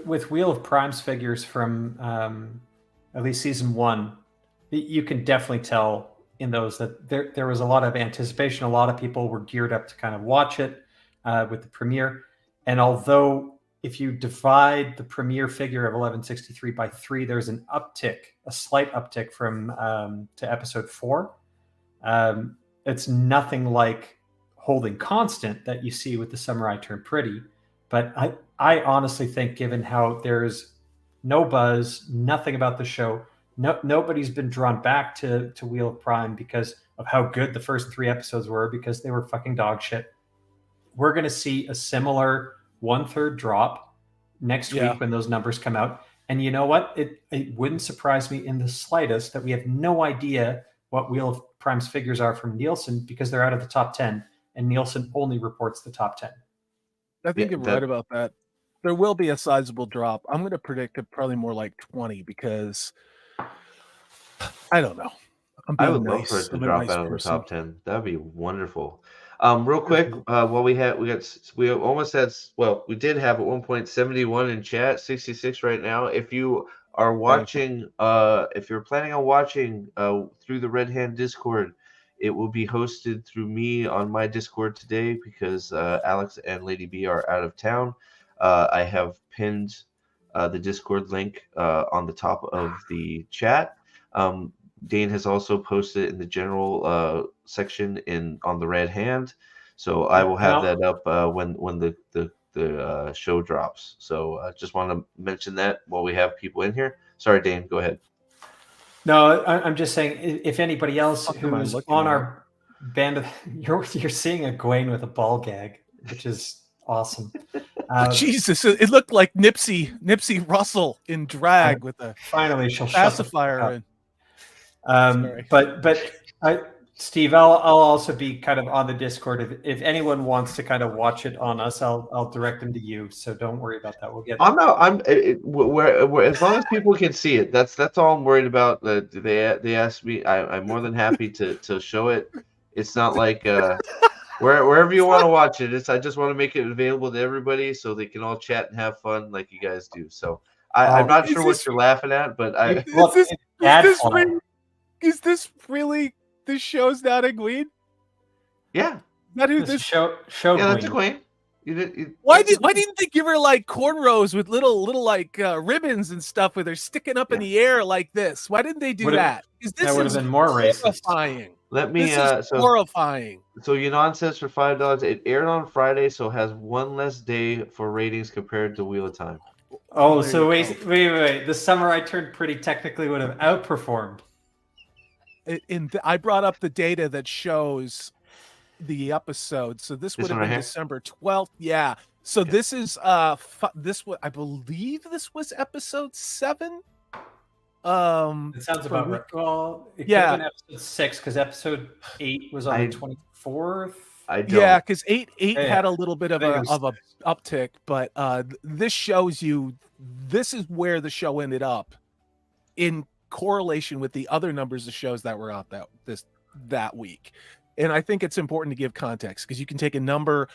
with Wheel of Prime's figures from at least season 1, you can definitely tell in those that there was a lot of anticipation. A lot of people were geared up to kind of watch it with the premiere. And although if you divide the premiere figure of 1163 by 3, there's a slight uptick from to episode 4. It's nothing like holding constant that you see with The Summer I Turned Pretty. But I honestly think, given how there's no buzz, nothing about the show, nobody's been drawn back to Wheel of Prime because of how good the first 3 episodes were, because they were fucking dog shit. We're going to see a similar 1/3 drop next week when those numbers come out. And you know what? It wouldn't surprise me in the slightest that we have no idea what Wheel of Prime's figures are from Nielsen, because they're out of the top 10, and Nielsen only reports the top 10. I think you're right about that. There will be a sizable drop. I'm going to predict it probably more like 20, because I don't know. I would love for it to drop out of the top 10. That'd be wonderful. Real quick, we did have at one point 71 in chat, 66 right now. If you are watching, if you're planning on watching through the Red Hand Discord, it will be hosted through me on my Discord today, because Alex and Lady B are out of town. I have pinned the Discord link on the top of the chat. Dane has also posted in the general section on the Red Hand, so I will have that up when the show drops. So I just want to mention that while we have people in here. Sorry, Dane, go ahead. No, I'm just saying, if anybody else who's on our band, you're seeing a Gwaine with a ball gag, which is awesome. Jesus, it looked like Nipsey Russell in drag with a finally she'll pacifier. But Steve, I'll also be kind of on the Discord. If anyone wants to kind of watch it on us, I'll direct them to you. So don't worry about that. We'll get. As long as people can see it. That's all I'm worried about. They asked me. I'm more than happy to show it. It's not like wherever you want to watch it. I just want to make it available to everybody so they can all chat and have fun like you guys do. So I'm not sure what you're laughing at, but is this really this show's not a Gwaine? Yeah. Not who this show yeah, that's a Gwaine. Why didn't they give her like cornrows with little like ribbons and stuff with her sticking up in the air like this? Why didn't they do that? That would have been more horrifying. Let me horrifying. So Yunan says for $5, it aired on Friday, so has one less day for ratings compared to Wheel of Time. Oh, so wait. The Summer I Turned Pretty technically would have outperformed. I brought up the data that shows the episode. So this would have been December 12th. Yeah. So this is I believe this was episode 7. It sounds for about week- right. Well, it Yeah. could have been episode 6 because episode 8 was on the 24th. I don't. Yeah, because eight Yeah, had a little bit of I a think it was uptick, but this shows you this is where the show ended up in correlation with the other numbers of shows that were out that week. And I think it's important to give context because you can take a number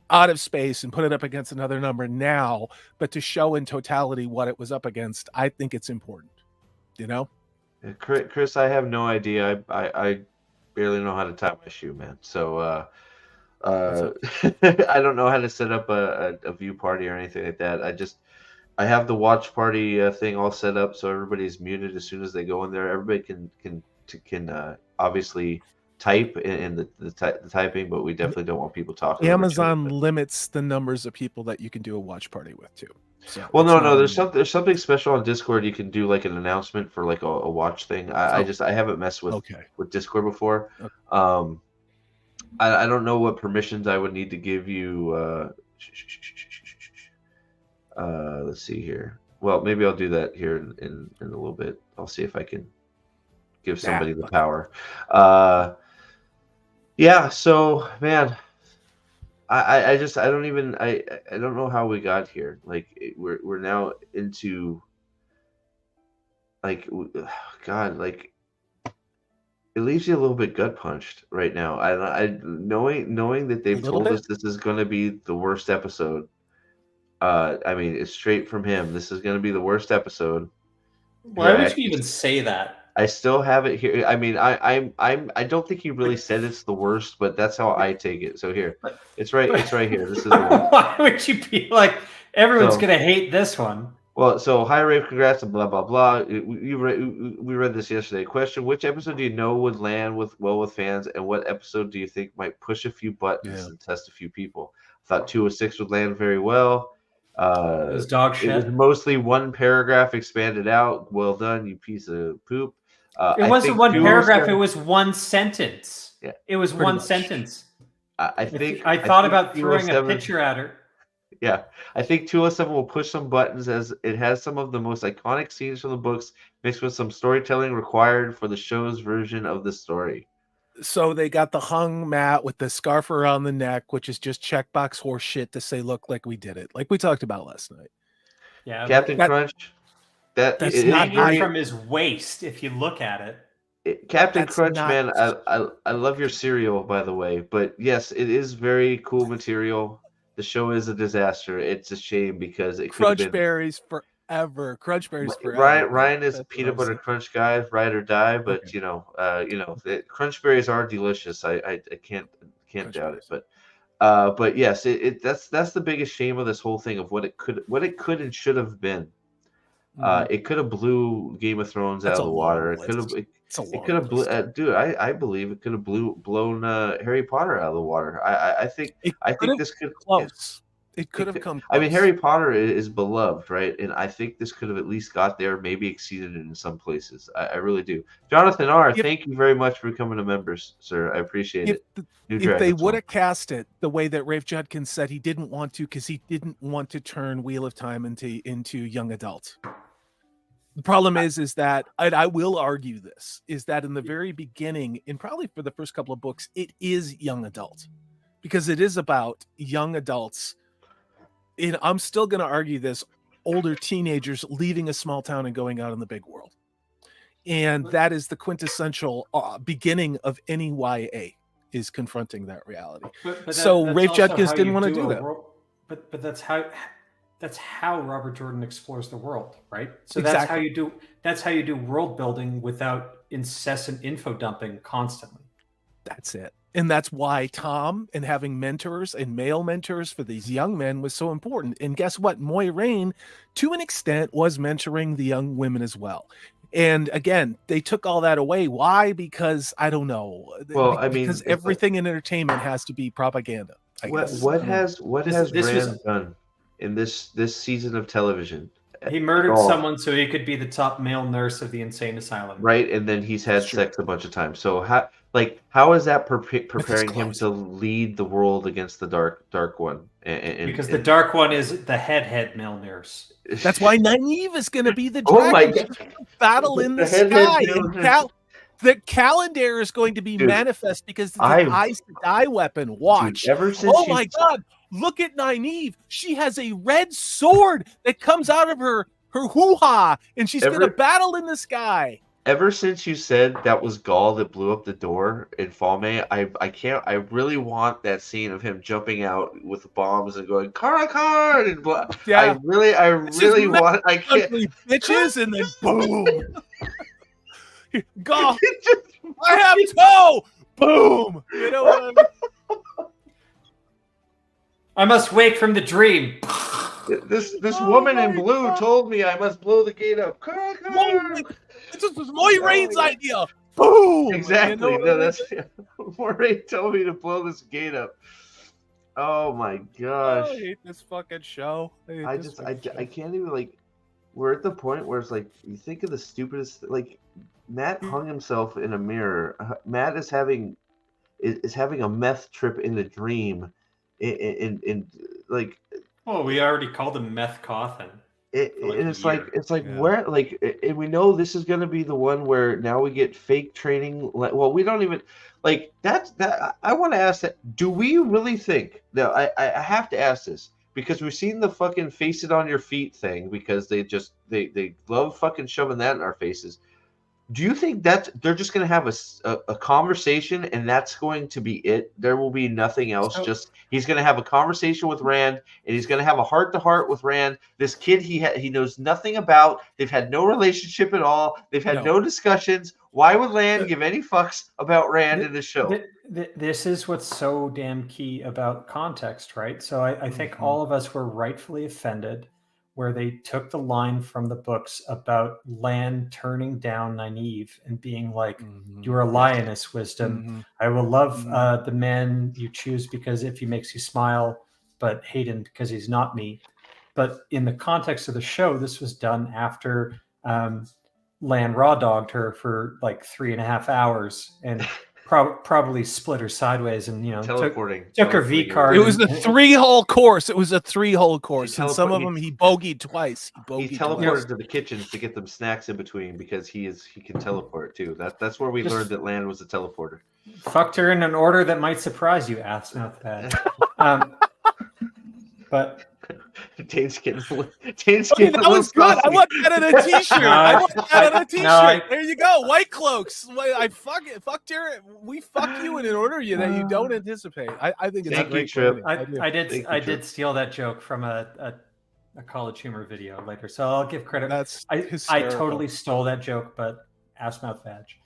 out of space and put it up against another number now, but to show in totality what it was up against, I think it's important. You know? Chris, I have no idea. I barely know how to tie my shoe, man. So I don't know how to set up a view party or anything like that. I have the watch party thing all set up so everybody's muted as soon as they go in there. Everybody can obviously type in the typing, but we definitely don't want people talking. Amazon limits the numbers of people that you can do a watch party with too. So well, no. There's something special on Discord. You can do like an announcement for like a watch thing. I haven't messed with Discord before. Okay. I don't know what permissions I would need to give you. Let's see here. Well, maybe I'll do that here in a little bit. I'll see if I can give somebody the power. Yeah. So, man, I don't know how we got here. Like we're now into like God, like it leaves you a little bit gut punched right now. I knowing that they've told us this is going to be the worst episode. I mean, it's straight from him. This is going to be the worst episode. Why would you even say that? I still have it here. I mean, I don't think he really said it's the worst, but that's how I take it. So here, it's right here. This is the one. Why would you be like everyone's gonna hate this one? Well, so hi Rafe, congrats and blah blah blah. We read this yesterday. Question: which episode do you know would land well with fans, and what episode do you think might push a few buttons and test a few people? I thought 206 would land very well. It was dog shit. It was mostly one paragraph expanded out. Well done, you piece of poop. It wasn't one paragraph. It was one sentence. Yeah, it was one sentence. I think I thought about throwing a picture at her. Yeah, I think 207 will push some buttons as it has some of the most iconic scenes from the books mixed with some storytelling required for the show's version of the story. So they got the hung mat with the scarf around the neck, which is just checkbox horse shit to say, look, like we did it, like we talked about last night. Yeah, Captain Crunch. That's not from his waist. If you look at it, Captain Crunch, man, I love your cereal, by the way. But yes, it is very cool material. The show is a disaster. It's a shame because it could have been Berries forever. Crunch Berries forever. Ryan is a peanut butter crunch guy, ride or die. But Crunch Berries are delicious. I can't doubt it. But yes, that's the biggest shame of this whole thing of what it could and should have been. It could have blew Game of Thrones out of the water. It could have dude. I believe it could have blown Harry Potter out of the water. I think this could close. It could have come close. I mean, Harry Potter is beloved, right? And I think this could have at least got there, maybe exceeded it in some places. I really do. Jonathan R., thank you very much for becoming a member, sir. I appreciate it. If they would have cast it the way that Rafe Judkins said he didn't want to, because he didn't want to turn Wheel of Time into young adults. The problem is that, and I will argue this, is that in the very beginning, and probably for the first couple of books, it is young adult, because it is about young adults. And I'm still going to argue this, older teenagers leaving a small town and going out in the big world. And that is the quintessential beginning of any YA, is confronting that reality. So Rafe Judkins didn't want to do that. But that's how Robert Jordan explores the world, right? So Exactly. that's how you do world building without incessant info dumping constantly. That's it. And that's why Tom and having mentors and male mentors for these young men was so important. And guess what? Moiraine, to an extent, was mentoring the young women as well. And again, they took all that away. Why? Because I don't know. Well, I mean, because everything in entertainment has to be propaganda. What has Rand done in this season of television? He murdered someone so he could be the top male nurse of the insane asylum. Right, and then he's had sex a bunch of times. So like how is that preparing him close. to lead the world against the dark one? Because the dark one is the head Milners. That's why Nynaeve is going to be the Oh my dragon. God. Battle in the head sky. Milner. The calendar is going to be Dude, manifest because it's an Aes Sedai weapon. Watch. Dude, ever since Oh my God. Look at Nynaeve. She has a red sword that comes out of her hoo-ha, and she's going to battle in the sky. Ever since you said that was Gaul that blew up the door in Falme, I really want that scene of him jumping out with bombs and going Karakard and blah. Yeah. I really want. I can't. Bitches and then boom. Gaul. I have toe. Boom. You know what I mean? I must wake from the dream. This woman in blue told me I must blow the gate up. Karakard. This was Moiraine's idea. Boom! Exactly. You know No, that's Moiraine told me to blow this gate up. Oh my gosh! I hate this fucking show. I can't even like. We're at the point where it's like you think of the stupidest. Like Matt hung himself in a mirror. Matt is having a meth trip in a dream. In like. Oh, we already called him Meth Cawthon. It's like where like, and we know this is going to be the one where now we get fake training. Well, we don't even like that. I want to ask that. Do we really think? Now, I have to ask this because we've seen the fucking face it on your feet thing because they love fucking shoving that in our faces. Do you think that they're just going to have a conversation and that's going to be it? There will be nothing else. Just he's going to have a conversation with Rand and he's going to have a heart-to-heart with Rand. This kid he knows nothing about. They've had no relationship at all. They've had no discussions. Why would Rand give any fucks about Rand in the show? This is what's so damn key about context, right? So I think all of us were rightfully offended where they took the line from the books about Lan turning down Nynaeve and being like, "You're a lioness, Wisdom. I will love the man you choose because if he makes you smile, but hate him because he's not me." But in the context of the show, this was done after Lan raw dogged her for like 3.5 hours and probably split her sideways and took her V card. It was a 3-hole course. It was a 3-hole course, and some of them he bogeyed twice. He teleported to the kitchens to get them snacks in between because he can teleport too. That's where we learned that Lan was a teleporter. Fucked her in an order that might surprise you, ass mouth bad. But Tane's getting that was good. I want that on a t-shirt. I want that on a t-shirt. There you go. White Cloaks. I fucked your. We fuck you in an order that you don't anticipate. I think it's a great trip. I did steal that joke from a College Humor video later, so I'll give credit. I totally stole that joke, but ass mouth badge.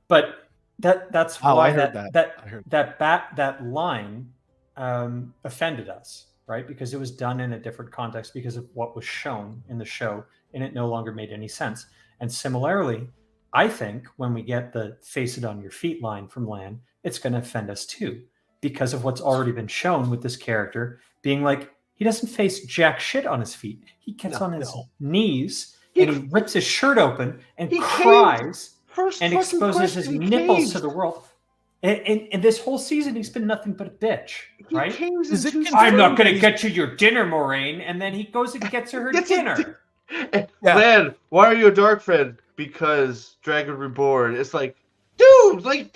But that's why that line offended us. Right, because it was done in a different context because of what was shown in the show, and it no longer made any sense. And similarly, I think when we get the "face it on your feet" line from Lan, it's going to offend us too because of what's already been shown with this character being like he doesn't face jack shit on his feet. He gets on his knees and he rips his shirt open and cries and exposes his nipples to the world. And this whole season, he's been nothing but a bitch, right? I'm not going to get you your dinner, Moraine. And then he goes and gets her dinner. Lan, why are you a dark friend? Because Dragon Reborn. It's like, dude, have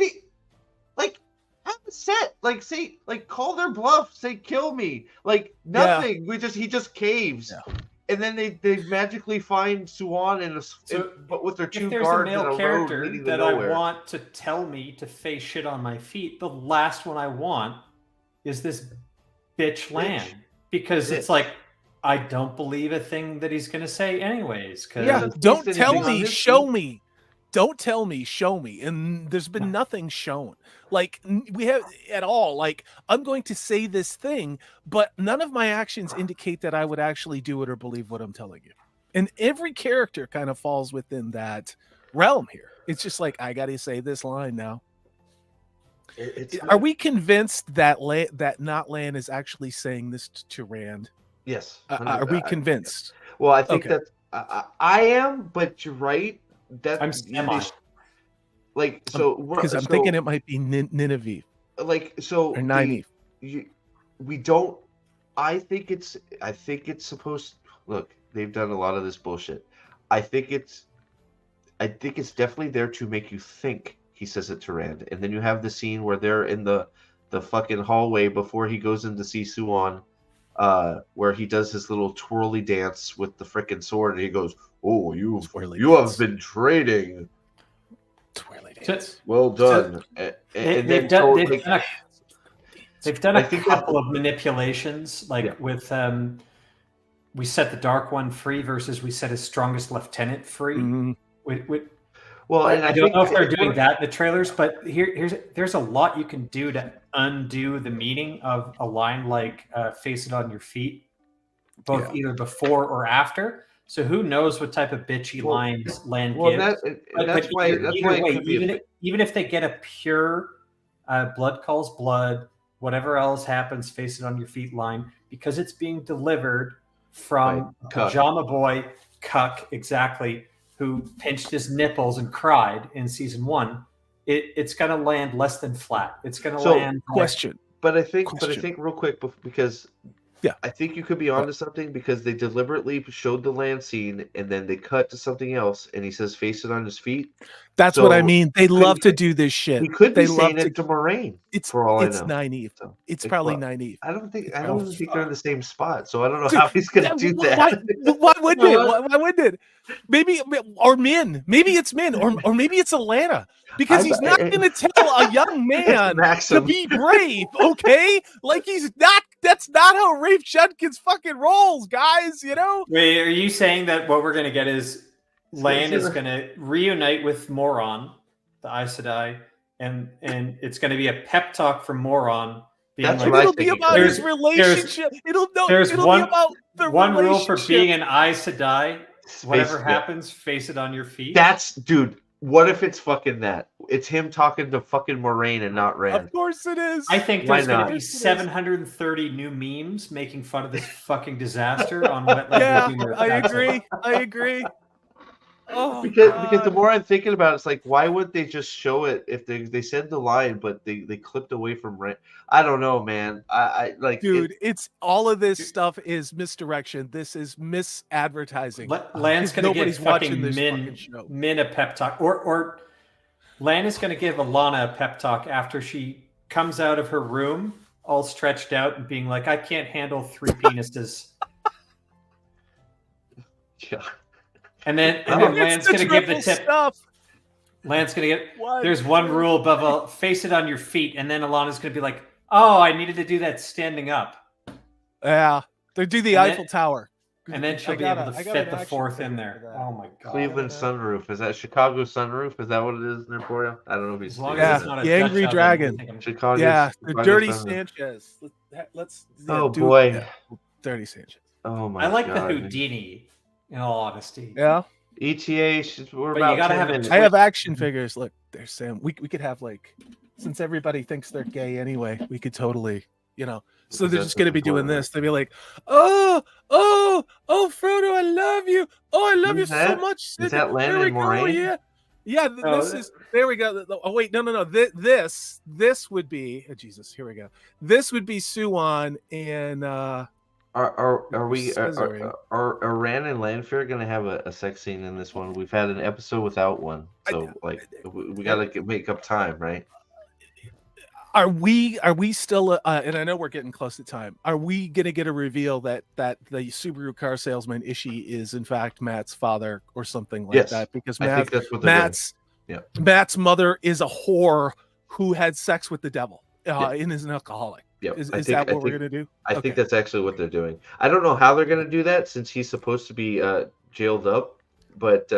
a set. Like, say, call their bluff. Say, kill me. Like, nothing. Yeah. He just caves. Yeah. And then they magically find Suan but with their two guards in a character road leading that to nowhere. I want to tell me to face shit on my feet. The last one I want is this bitch Lan because it's like I don't believe a thing that he's going to say anyways. Don't tell me, show me. Don't tell me, show me. And there's been nothing shown. Like, we have at all. Like, I'm going to say this thing, but none of my actions indicate that I would actually do it or believe what I'm telling you. And every character kind of falls within that realm here. It's just like, I got to say this line now. Are we convinced that not Lan is actually saying this to Rand? Yes. Are we convinced? Well, I think that I am, but you're right. I'm semi. like so because I'm thinking it might be Nineveh like so or Nineveh. we don't. I think it's supposed. Look, they've done a lot of this bullshit. I think it's definitely there to make you think. He says it to Rand, and then you have the scene where they're in the fucking hallway before he goes in to see Suan, where he does his little twirly dance with the frickin' sword, and he goes, "Oh, you have been trading. Twirly dance. Well done." They've done a couple of manipulations, like with we set the Dark One free versus we set his strongest lieutenant free. Mm-hmm. Well, and I don't know if they're doing that in the trailers, but there's a lot you can do to undo the meaning of a line like "face it on your feet," both either before or after. So who knows what type of bitchy lines Land gives? That's why. Even if they get a pure blood calls blood, whatever else happens, face it on your feet line, because it's being delivered from Pajama Boy Cuck, exactly, who pinched his nipples and cried in season 1, it's going to land less than flat. It's going to land. Question. But I think real quick, because yeah, I think you could be onto something, because they deliberately showed the land scene and then they cut to something else, and he says face it on his feet. That's what I mean. They love to do this shit. He could be saying it to Moraine. For all I know, Nynaeve. So, it's probably Nynaeve. I don't think they're in the same spot, so I don't know how he's going to do that. Why wouldn't it? Why wouldn't it? Maybe or Min. Maybe it's Min, or maybe it's Alana. Because he's not going to tell a young man to be brave, okay? Like he's not. That's not how Rafe Judkins fucking rolls, guys. You know. Wait, are you saying that what we're going to get is Lan is going to reunite with Moron, the Aes Sedai, and it's going to be a pep talk from Moron. It'll be about his relationship. It'll be about the one rule for being an Aes Sedai. Whatever happens, face it on your feet. Dude. What if it's fucking that? It's him talking to fucking Moraine and not Rand. Of course it is. I think there's going to be 730 new memes making fun of this fucking disaster on Wetland. Yeah, I agree. Oh, because the more I'm thinking about it, it's like, why would they just show it if they said the line, but they clipped away from Rand? I don't know, man. I like, dude. It's all of this stuff is misdirection. This is misadvertising. Lan's going to give fucking Min a pep talk, or Lan is going to give Alana a pep talk after she comes out of her room all stretched out and being like, "I can't handle 3 penises." Yeah. And then Lan's going to give the tip. Lan's going to get, there's one rule above face it on your feet. And then Alana's going to be like, "Oh, I needed to do that standing up." Yeah. They do the Eiffel Tower. And then she'll be able to fit the 4th in there. Oh my God. Cleveland sunroof. Is that Chicago sunroof? Is that what it is in Emporia? I don't know if he's the Angry Dragon. Chicago. Yeah, the Dirty Sanchez. Let's Dirty Sanchez. Oh my God. I like the Houdini. In all honesty, yeah. ETA. We're but about you gotta 10 have minutes. I have action figures. Look, there's Sam. We could have since everybody thinks they're gay anyway, we could totally, So they're just gonna be doing this. They'll be like, oh, Frodo, I love you. Oh, I love you so much. Is that Lan and Moraine? Yeah. This is. There we go. Oh wait, no. This would be. Oh, Jesus, here we go. This would be Suan and. Are Rand and Lanfear going to have a sex scene in this one? We've had an episode without one, so we got to make up time, right? Are we still? And I know we're getting close to time. Are we going to get a reveal that the Subaru car salesman Ishii is in fact Matt's father or something like that? Because I think that's what Matt's mother is a whore who had sex with the devil and is an alcoholic. Yep. Is that what we're going to do? I think that's actually what they're doing. I don't know how they're going to do that since he's supposed to be jailed up, but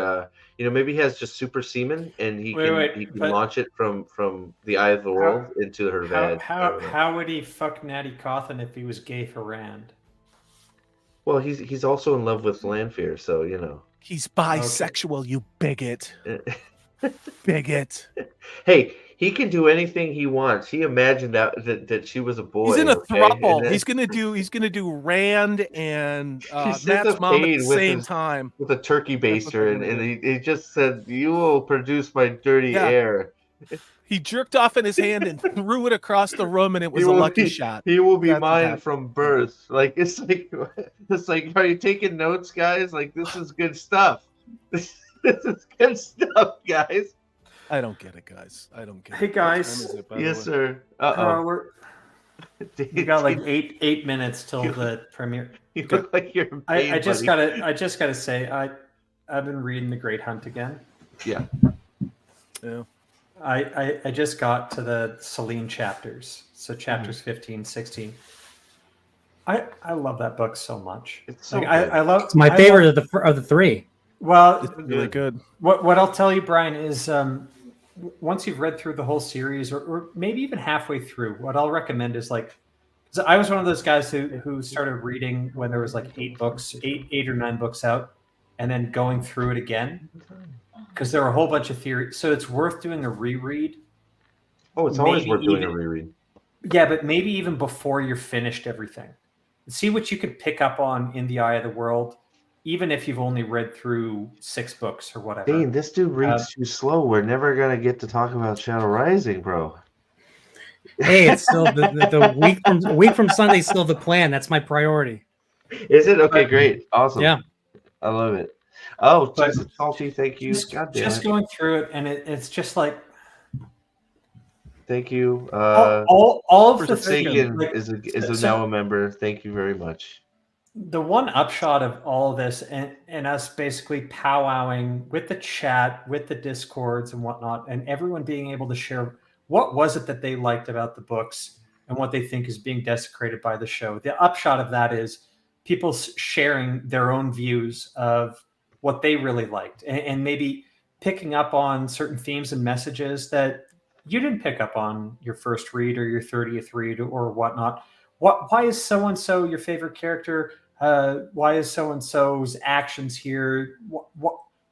maybe he has just super semen and he can launch it from the eye of the world into her vag. How would he fuck Natty Cawthon if he was gay for Rand? Well, he's also in love with Lanfear, so He's bisexual, you bigot. Bigot. Hey, he can do anything he wants. He imagined that she was a boy. He's in a okay? throuple. Then, He's gonna do Rand and he sent Matt's a mom at paid the with same his time. with a turkey That's what they're baster, gonna and do. he just said, "You will produce my dirty Yeah. air." He jerked off in his hand and threw it across the room, and it was He a will lucky be, shot. He will be That's what mine happened. from birth. Like it's like, are you taking notes, guys? Like this is good stuff. This is good stuff, guys. I don't get it, guys. I don't get it. Hey, What guys. time is it, by the Yes, way? sir. Uh We're oh. we got like eight minutes till the premiere. You look like you're in pain, I just buddy. gotta say I've been reading The Great Hunt again. Yeah. Yeah. I just got to the Celine chapters, so chapters 15, 16. I love that book so much. It's so good. I love. It's my favorite of the three. Well, It's really good. what I'll tell you, Brian, is once you've read through the whole series, or maybe even halfway through, what I'll recommend is like, 'cause I was one of those guys who started reading when there was like eight or nine books out, and then going through it again because there were a whole bunch of theories. So it's worth doing a reread. Oh, it's always maybe worth doing a even- reread. Yeah, but maybe even before you're finished everything. See what you could pick up on in The Eye of the World, even if you've only read through 6 books or whatever. Dane, this dude reads too slow. We're never gonna get to talk about Shadow Rising, bro. Hey, it's still the week from Sunday. Still the plan. That's my priority. Is it? Okay, great. Awesome. Yeah. I love it. Oh, But- just salty, thank you. God damn Just it. going through it, and it's just like Thank you. all of the Sagan like, is so- now a member. Thank you very much. the one upshot of all of this and us basically powwowing with the chat, with the discords and whatnot, and everyone being able to share what was it that they liked about the books and what they think is being desecrated by the show. The upshot of that is people sharing their own views of what they really liked and maybe picking up on certain themes and messages that you didn't pick up on your first read or your 30th read or whatnot. Why is so-and-so your favorite character? Why is so-and-so's actions here?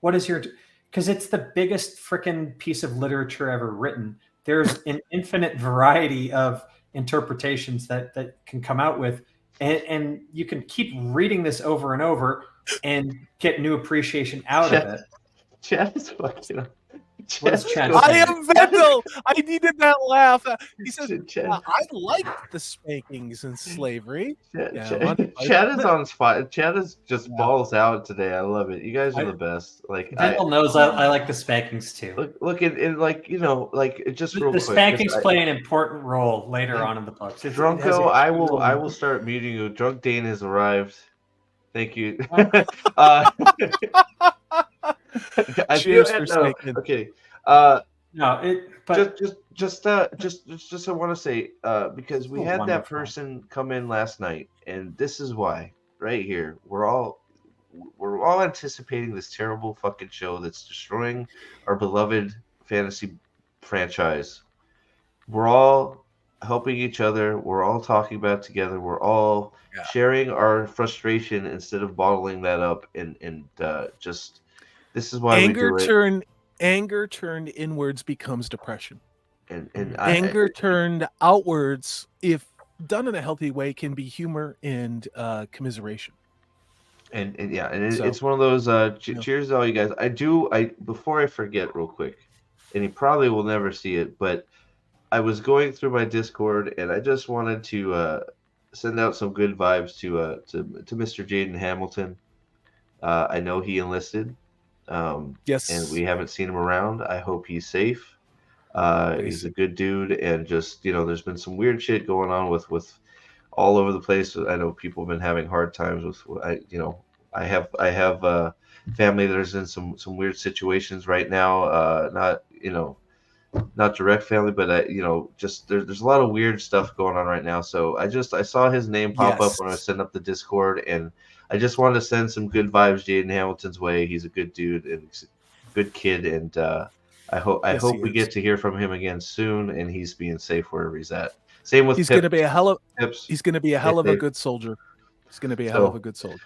What is your... Because it's the biggest freaking piece of literature ever written. There's an infinite variety of interpretations that can come out with, and you can keep reading this over and over and get new appreciation out of it. Chad is fucking up. What is Chad I saying? am Vendel. I needed that laugh. He says, Chad, I liked the spankings and slavery. Chad is on spot. Chad is just balls out today. I love it. You guys are the best. Like Vendel knows I like the spankings too. Look in like just real The quick. spankings play an important role later on in the books. Drunko, I will start muting you. Drunk Dane has arrived. Thank you. Cheers for spanking. Okay. But just I want to say because we had that person come in last night, and this is why right here we're all anticipating this terrible fucking show that's destroying our beloved fantasy franchise. We're all helping each other. We're all talking about it together. We're all sharing our frustration instead of bottling that up and just this is why anger turned inwards becomes depression. And anger turned outwards, if done in a healthy way, can be humor and commiseration. It's one of those cheers to all you guys. I before I forget real quick, and he probably will never see it, but I was going through my Discord and I just wanted to send out some good vibes to Mr. Jaden Hamilton. I know he enlisted. Yes, and we haven't seen him around. I hope he's safe. He's a good dude, and just there's been some weird shit going on with all over the place. I know people have been having hard times with. I have family that is in some weird situations right now. Not direct family, but just there's a lot of weird stuff going on right now. So I saw his name pop up when I was setting up the Discord, and I just wanted to send some good vibes Jaden Hamilton's way. He's a good dude and he's a good kid, and I hope we get to hear from him again soon, and he's being safe wherever he's at. Same with he's going to be a hell of a good soldier. He's going to be a hell of a good soldier.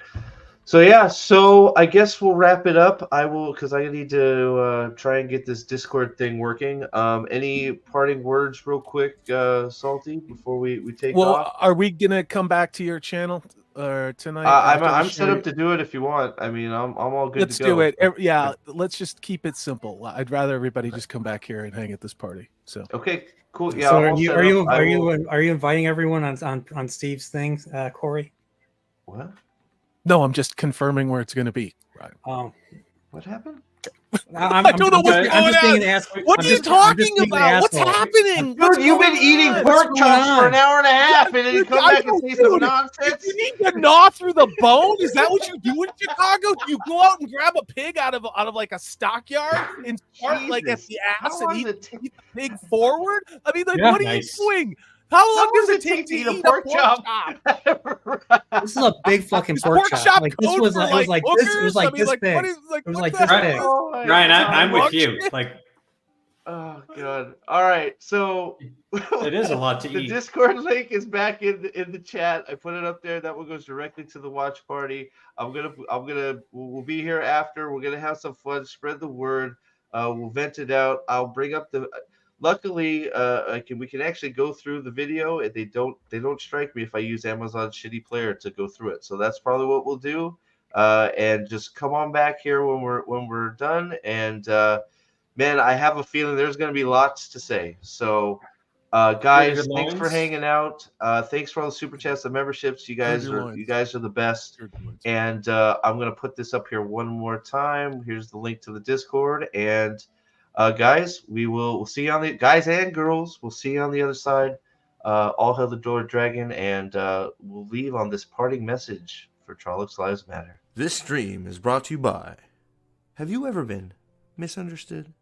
So yeah, so I guess we'll wrap it up. I will, because I need to try and get this Discord thing working. Any parting words, real quick, Salty, before we take off? Are we gonna come back to your channel tonight? I'm set up to do it if you want. I mean, I'm all good Let's to go. do it. Yeah, let's just keep it simple. I'd rather everybody just come back here and hang at this party. So okay, cool. Yeah. So are you inviting everyone on Steve's thing, Corey? What? no, I'm just confirming where it's gonna be. Right. Oh, What happened? I don't know what's going on. What are you talking about? What's happening? Dude, you've been eating pork chops for an hour and a half, and then you come back and say some nonsense. You need to gnaw through the bone. Is that what you do in Chicago? Do you go out and grab a pig out of like a stockyard and start like at the ass and eat the pig forward? I mean, like, what are you doing? How long does it take to eat a pork chop? This is a big fucking pork chop. Like, this was like this big. It was like this big. Ryan, I'm with you. Like, oh god. All right, so it is a lot to eat. The Discord link is back in the chat. I put it up there. That one goes directly to the watch party. We'll be here after. We're gonna have some fun. Spread the word. We'll vent it out. I'll bring up the. Luckily, we can actually go through the video, and they don't strike me if I use Amazon's shitty player to go through it. So that's probably what we'll do. And just come on back here when we're done. And man, I have a feeling there's going to be lots to say. So guys, thanks for hanging out. Thanks for all the super chats, the memberships. You guys are the best. And I'm going to put this up here one more time. Here's the link to the Discord. And guys, we'll see you on the guys and girls. We'll see you on the other side. All hail the Door Dragon, and we'll leave on this parting message for Trollocs Lives Matter. This stream is brought to you by. Have you ever been misunderstood?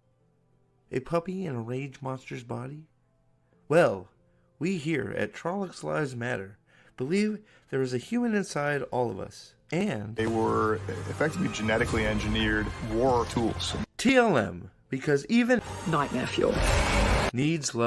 A puppy in a rage monster's body? Well, we here at Trollocs Lives Matter believe there is a human inside all of us, and they were effectively genetically engineered war tools. TLM. Because even nightmare fuel needs love.